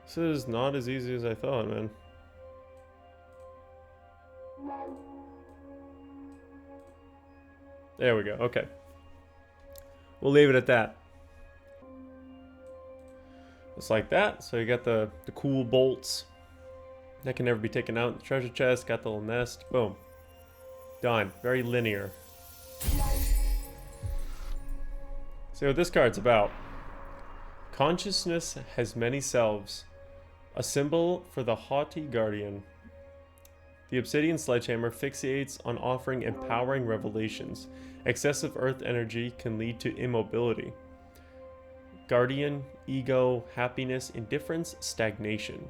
This is not as easy as I thought, man. There we go. Okay. We'll leave it at that. Just like that. So you got the cool bolts. That can never be taken out. The treasure chest. Got the little nest. Boom. Done. Very linear. See what this card's about. Consciousness has many selves. A symbol for the haughty guardian. The obsidian sledgehammer fixates on offering empowering revelations. Excessive earth energy can lead to immobility. Guardian, ego, happiness, indifference, stagnation.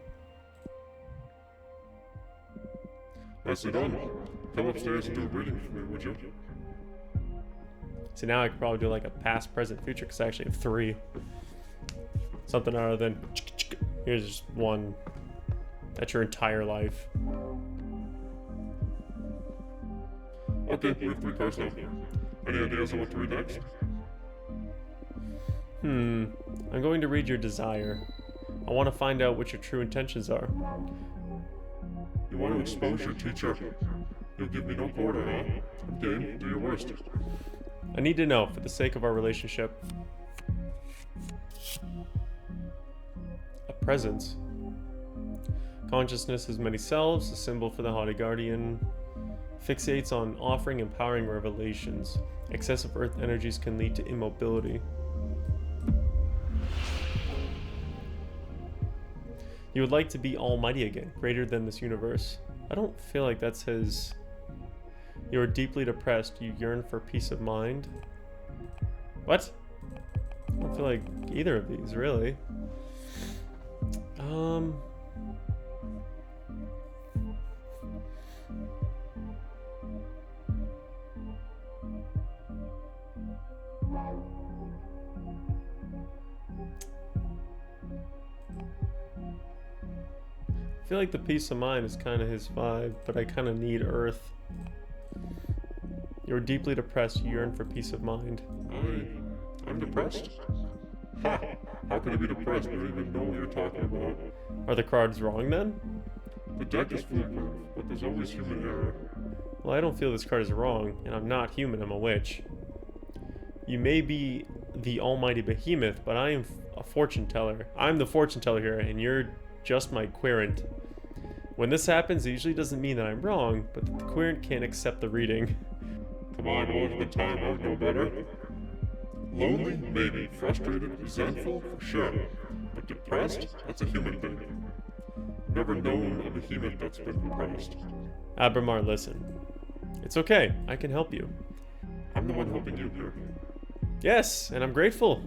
Nicely done. Come upstairs and do a reading for me, would you? So now I could probably do like a past, present, future, because I actually have 3. Something other than here's just one. That's your entire life. Okay, we have 3 cards now. Any ideas on what to read next? I'm going to read your desire. I want to find out what your true intentions are. You want to expose your teacher? You'll give me no quarter, huh? I'm game. Do your worst. I need to know for the sake of our relationship. A presence. Consciousness has many selves, a symbol for the haughty guardian. Fixates on offering empowering revelations. Excessive earth energies can lead to immobility. You would like to be almighty again, greater than this universe. I don't feel like that says you are deeply depressed, you yearn for peace of mind. What? I don't feel like either of these, really. I feel like the peace of mind is kind of his vibe, but I kind of need earth. You're deeply depressed, you yearn for peace of mind. I'm depressed? Ha! How can I be depressed? I don't even know what you're talking about. Are the cards wrong then? The deck is foolproof, but there's always human error. Well, I don't feel this card is wrong, and I'm not human, I'm a witch. You may be the almighty behemoth, but I am a fortune teller. I'm the fortune teller here, and you're just my querent. When this happens, it usually doesn't mean that I'm wrong, but that the querent can't accept the reading. Come on, all of the time, I would know better. Lonely? Maybe. Frustrated? Resentful? For sure. But depressed? That's a human thing. I've never known a behemoth that's been depressed. Abramar, listen. It's okay, I can help you. I'm the one helping you here. Yes, and I'm grateful.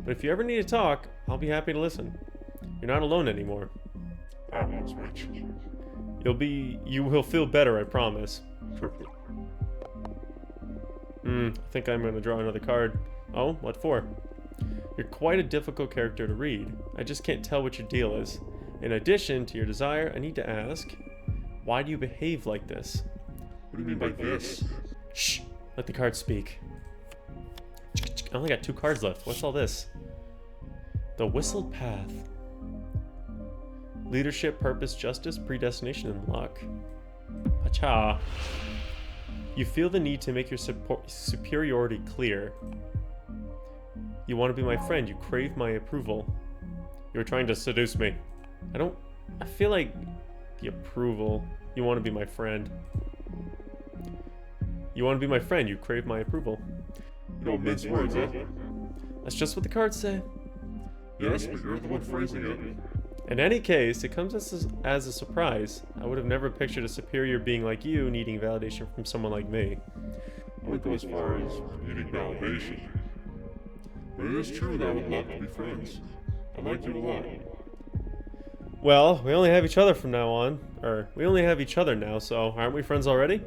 But if you ever need to talk, I'll be happy to listen. You're not alone anymore. Almost rich. You will feel better, I promise. Perfect. I think I'm going to draw another card. Oh, what for? You're quite a difficult character to read. I just can't tell what your deal is. In addition to your desire, I need to ask, why do you behave like this? What do you mean by this? Shh! Let the cards speak. I only got 2 cards left. What's all this? The Whistled Path. Leadership, purpose, justice, predestination, and luck. Pacha. You feel the need to make your superiority clear. You want to be my friend. You crave my approval. You're trying to seduce me. I feel like the approval. You want to be my friend. You want to be my friend. You crave my approval. You don't mince words, huh? That's just what the cards say. Yes, but you're the one phrasing it. In any case, it comes as a surprise. I would have never pictured a superior being like you needing validation from someone like me. I would go as far as needing validation. But it is true that I would love to be friends. I like you a lot. Well, we only have each other from now on. Or, we only have each other now, so aren't we friends already?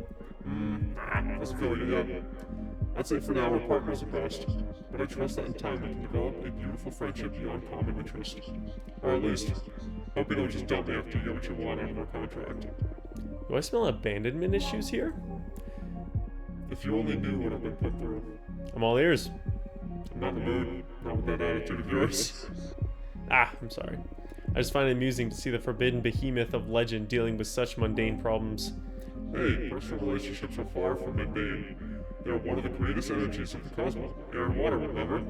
Doesn't feel like it yet. I'd say for now we're partners at best, but I trust that in time we can develop a beautiful friendship beyond common interest. Or at least, hope you don't just dump me after you get what you want out of our contract. Do I smell abandonment issues here? If you only knew what I've been put through. I'm all ears. I'm not in the mood, not with that attitude of yours. I'm sorry. I just find it amusing to see the forbidden behemoth of legend dealing with such mundane problems. Hey, personal relationships are far from mundane. They're one of the greatest energies of the cosmos. Air and water, remember?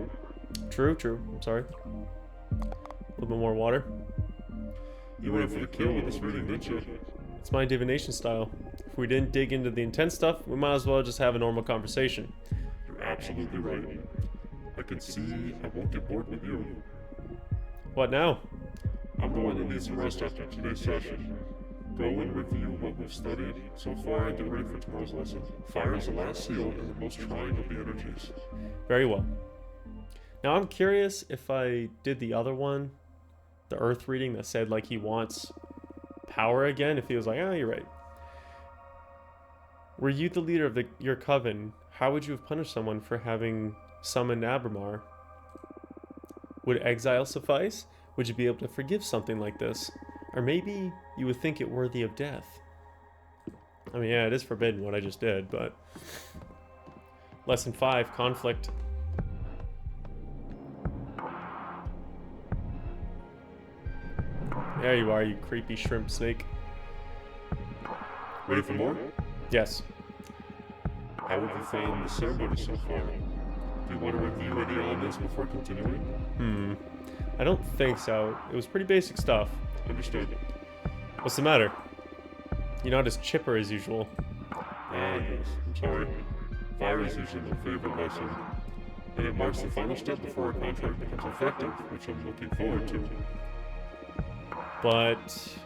True. I'm sorry. A little bit more water. You went in for the kill with this reading, didn't you? It's my divination style. If we didn't dig into the intense stuff, we might as well just have a normal conversation. You're absolutely right. I can see I won't get bored with you. What now? I'm the one that needs some rest after today's session. Go and review what we've studied so far and get ready for tomorrow's lesson. Fire is the last seal and the most trying of the energies. Very well. Now I'm curious if I did the other one, the earth reading that said like he wants power again, if he was like, oh, you're right. Were you the leader of your coven, how would you have punished someone for having summoned Abramar? Would exile suffice? Would you be able to forgive something like this? Or maybe you would think it worthy of death. I mean, yeah, it is forbidden what I just did, but... Lesson 5, conflict. There you are, you creepy shrimp snake. Ready for more? Yes. How have you found the ceremony so far? Do you want to review any elements before continuing? I don't think so. It was pretty basic stuff. Understood. What's the matter? You're not as chipper as usual. Yes. I'm sorry. Fire is usually my favorite lesson, and it marks the final step before our contract becomes effective, which I'm looking forward to. But...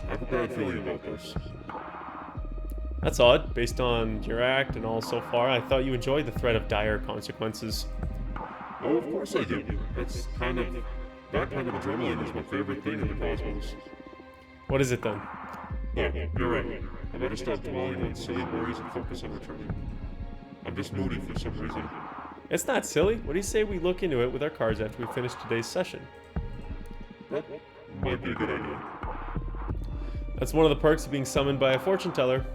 I have a bad feeling about this. That's odd. Based on your act and all so far, I thought you enjoyed the threat of dire consequences. Oh, of course I do. That kind of adrenaline is my favorite thing in the cosmos. What is it then? Look, you're right. I better stop dwelling on silly worries and focus on returning. I'm just moody for some reason. It's not silly. What do you say we look into it with our cards after we finish today's session? That might be a good idea. That's one of the perks of being summoned by a fortune teller.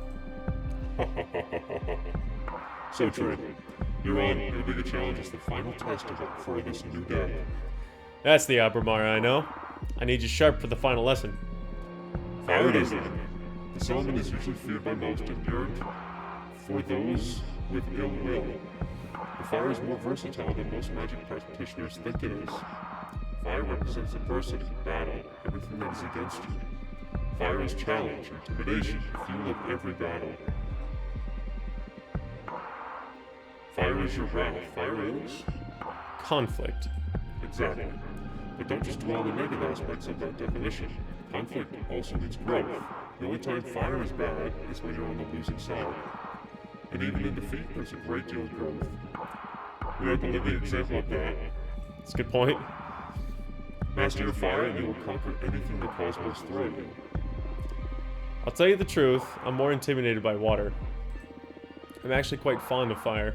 So true. You're on. Your bigger challenge is the final test for this new day. That's the Abramar I know. I need you sharp for the final lesson. Fire it is then. The summon is usually feared by most and yearned for those with ill will. The fire is more versatile than most magic practitioners think it is. Fire represents adversity, battle, everything that is against you. Fire is challenge, intimidation, the fuel of every battle. Fire is your wrath. Fire is? Conflict. Exactly. But don't just dwell on the negative aspects of that definition. Conflict also means growth. The only time fire is bad is when you're on the losing side. And even in defeat, there's a great deal of growth. We are the living example of that. That's a good point. Master your fire and you will conquer anything the cosmos throw at you. I'll tell you the truth, I'm more intimidated by water. I'm actually quite fond of fire.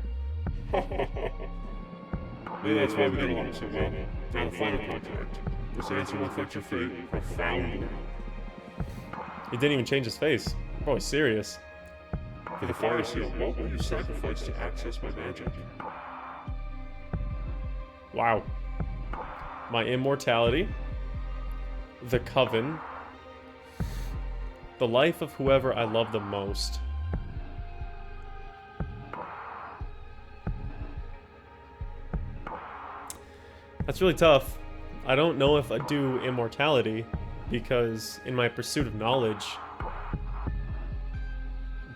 Maybe that's why we get along so well. Now the final contract. This answer will affect your fate profoundly. He didn't even change his face. Probably serious. For the fire seal, what will you sacrifice to access my magic? Wow. My immortality. The coven. The life of whoever I love the most. That's really tough. I don't know if I do immortality, because in my pursuit of knowledge,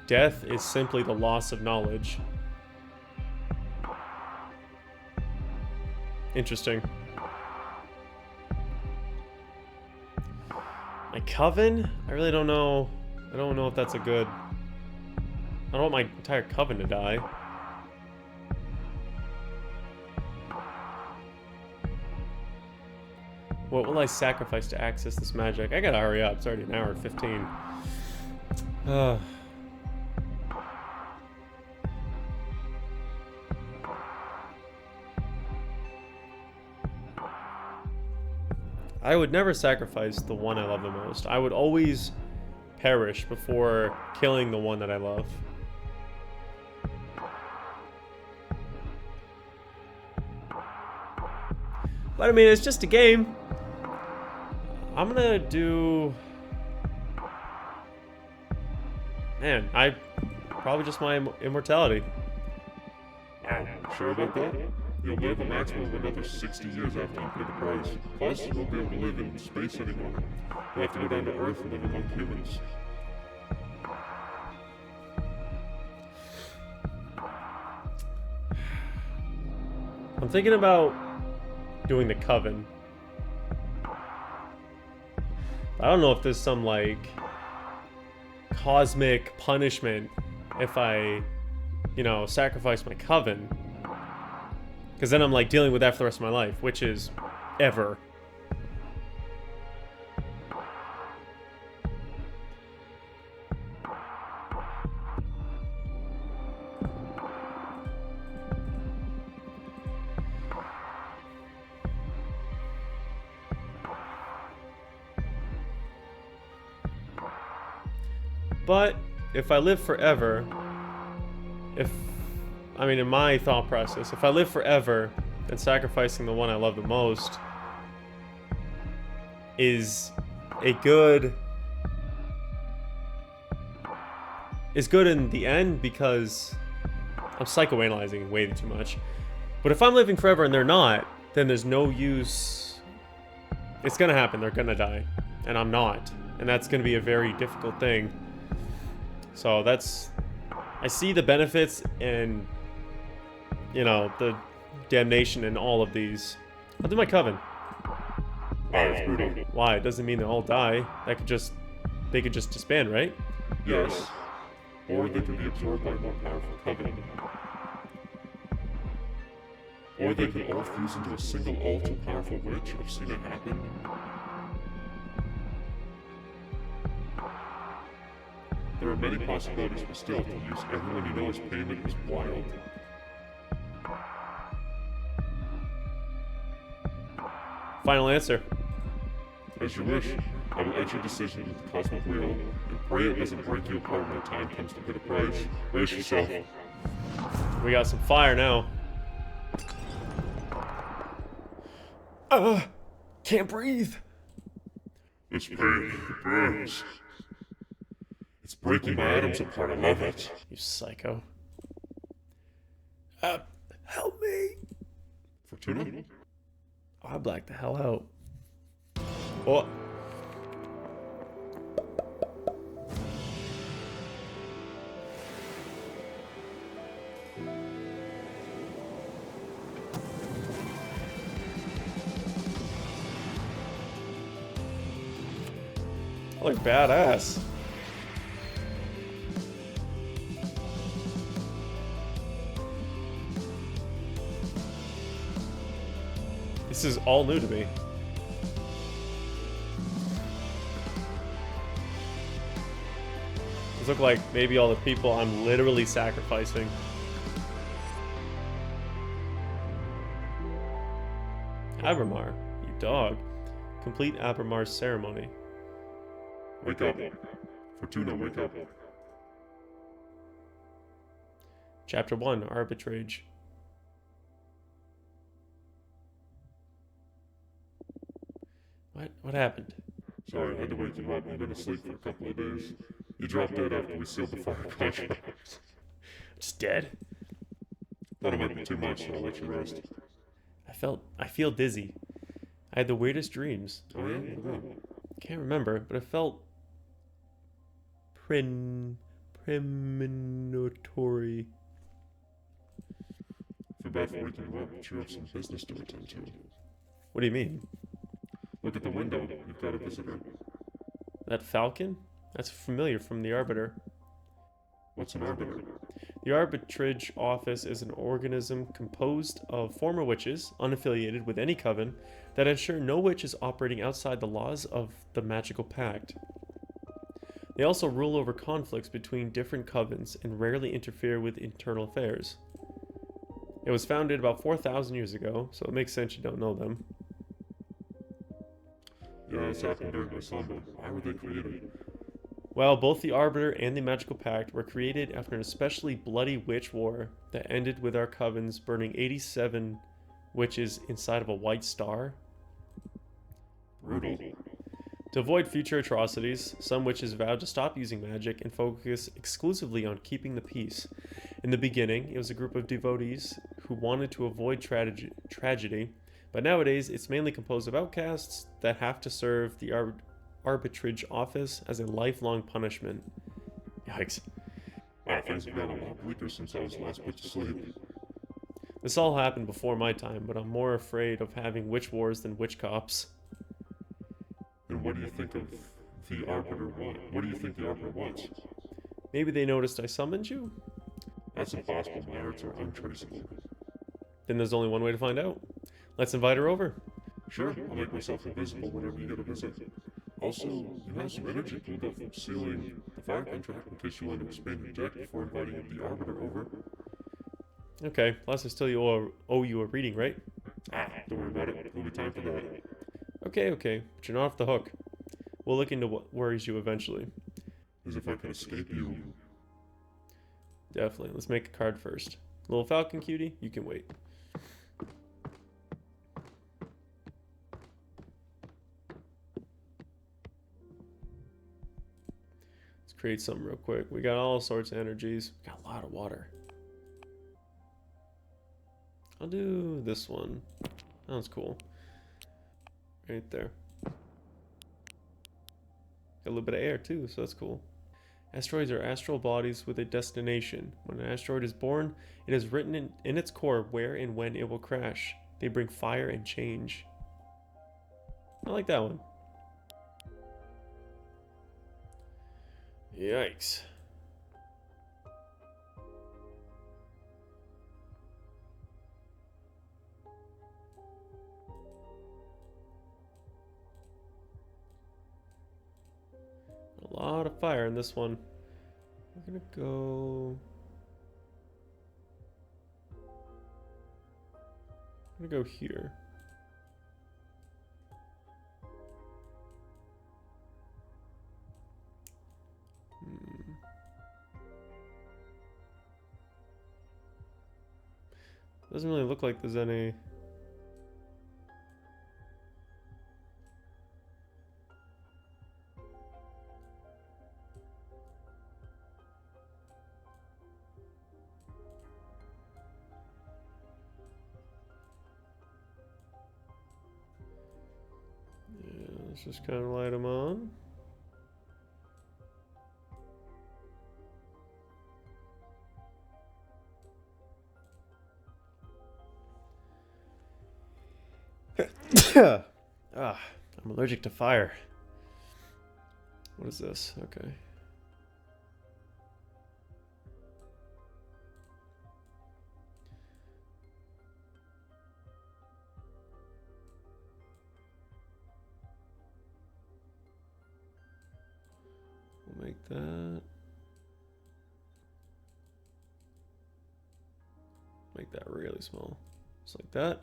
death is simply the loss of knowledge. Interesting. My coven? I really don't know. I don't know if that's a good... I don't want my entire coven to die. What will I sacrifice to access this magic? I gotta hurry up. It's already an hour and 15. I would never sacrifice the one I love the most. I would always perish before killing the one that I love. But I mean, it's just a game. I'm gonna do... Man, I... Probably just my immortality. Wow, sure about that? You'll live a maximum of another 60 years after you pay the price. Plus, you won't be able to live in space anymore. You'll have to go down to Earth and live among humans. I'm thinking about doing the Coven. I don't know if there's some, like, cosmic punishment if I, you know, sacrifice my Coven. Because then I'm, like, dealing with that for the rest of my life, which is ever. But if I live forever, in my thought process, if I live forever, then sacrificing the one I love the most is good in the end, because I'm psychoanalyzing way too much. But if I'm living forever and they're not, then there's no use. It's gonna happen, they're gonna die, and I'm not, and that's gonna be a very difficult thing. So I see the benefits and, you know, the damnation in all of these. I'll do my Coven. Why? It doesn't mean they all die. They could just disband, right? Yes. Or they can be absorbed by a more powerful Coven. Or they can all fuse into a single all-too-powerful witch. I've seen it happen. There are many possibilities, but still, to use everyone you know as payment is wild. Final answer. As you wish. I will enter your decision into the cosmic wheel, and pray it doesn't break you apart when the time comes to pay the price. Brace yourself. We got some fire now. Can't breathe. This pain burns. It's breaking my atoms apart. I love it. You psycho. Help me. Fortuna? I blacked the hell out. Oh. I look badass. This is all new to me. These look like maybe all the people I'm literally sacrificing. Abramar, you dog. Complete Abramar's ceremony. Wake up. Fortuna, wake up. Chapter 1, Arbitrage. What happened? Sorry, I had to wake you up. You've been asleep for a couple of days. You dropped dead after we sealed the fire contract. Just dead? Thought it might be too much, so I'll let you rest. I feel dizzy. I had the weirdest dreams. Oh yeah? What about? Can't remember, but it felt premonitory. Feel bad for waking you up, but you have some business to attend to. What do you mean? Look at the window. You've got a visitor. That falcon? That's familiar from the Arbiter. What's an arbiter? The arbitrage office is an organism composed of former witches, unaffiliated with any coven, that ensure no witch is operating outside the laws of the magical pact. They also rule over conflicts between different covens and rarely interfere with internal affairs. It was founded about 4,000 years ago, so it makes sense you don't know them. Yeah, this happened during my slumber. Why were they created? Well, both the Arbiter and the Magical Pact were created after an especially bloody witch war that ended with our covens burning 87 witches inside of a white star. Brutal. To avoid future atrocities, some witches vowed to stop using magic and focus exclusively on keeping the peace. In the beginning, it was a group of devotees who wanted to avoid tragedy, but nowadays it's mainly composed of outcasts that have to serve the arbitrage office as a lifelong punishment. Yikes. Wow, things have gotten a lot bleaker since I was last put to sleep. This all happened before my time, but I'm more afraid of having witch wars than witch cops. And what do you think of the Arbiter want? What do you think the Arbiter wants? Maybe they noticed I summoned you? That's impossible. My arts are untraceable. Then there's only one way to find out. Let's invite her over. Sure, I'll make myself invisible whenever you get a visit. Also, you have some energy pulled up from sealing the fire contract in case you want to expand your deck before inviting the Arbiter over. Okay, plus I still owe you a reading, right? Don't worry about it. There'll be time for that. Okay, but you're not off the hook. We'll look into what worries you eventually. As if I can escape you. Definitely. Let's make a card first. Little falcon cutie, you can wait. Let's create something real quick. We got all sorts of energies. We got a lot of water. I'll do this one. Sounds cool. Right there. Got a little bit of air too, so that's cool. Asteroids are astral bodies with a destination. When an asteroid is born, it is written in its core where and when it will crash. They bring fire and change. I like that one. Yikes. A lot of fire in this one. We're gonna go... I'm gonna go here. Doesn't really look like there's any... Let's just kind of light them on. I'm allergic to fire. What is this? Okay. We'll make that. Make that really small. Just like that.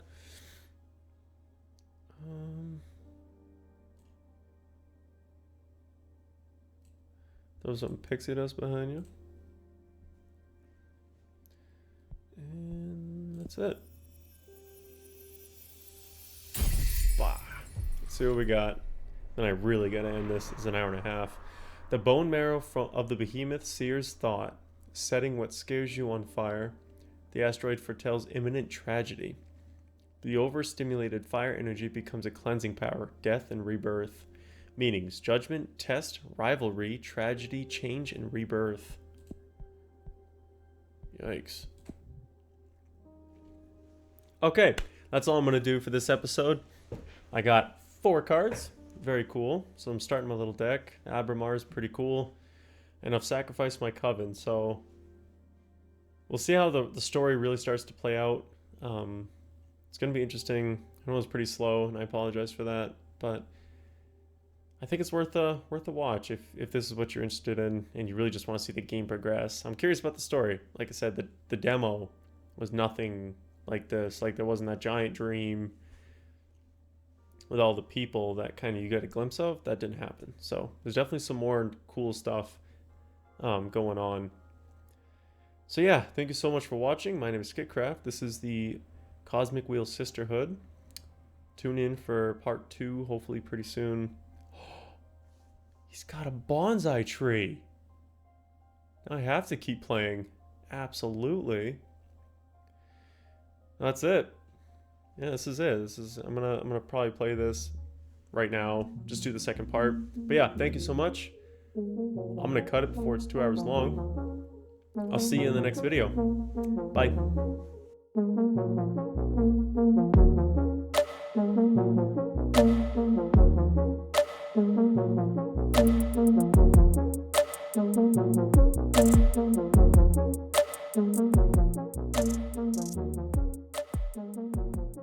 Throw some pixie dust behind you. And that's it. Bah. Let's see what we got. Then I really gotta end this. It's an hour and a half. The bone marrow of the behemoth sears thought, setting what scares you on fire. The asteroid foretells imminent tragedy. The overstimulated fire energy becomes a cleansing power, death and rebirth. Meanings: judgment, test, rivalry, tragedy, change, and rebirth. Yikes. Okay, that's all I'm going to do for this episode. I got 4 cards. Very cool. So I'm starting my little deck. Abramar is pretty cool. And I've sacrificed my coven, so we'll see how the story really starts to play out. It's going to be interesting. I know it was pretty slow, and I apologize for that, but I think it's worth a watch if this is what you're interested in and you really just want to see the game progress. I'm curious about the story. Like I said, the demo was nothing like this. Like there wasn't that giant dream with all the people that kind of you get a glimpse of. That didn't happen. So there's definitely some more cool stuff going on. So yeah, thank you so much for watching. My name is Skitcraft. This is the Cosmic Wheel Sisterhood. Tune in for part 2, hopefully pretty soon. He's got a bonsai tree. I have to keep playing. Absolutely. That's it. Yeah, this is it. I'm gonna probably play this right now. Just do the second part. But yeah, thank you so much. I'm gonna cut it before it's 2 hours long. I'll see you in the next video. Bye.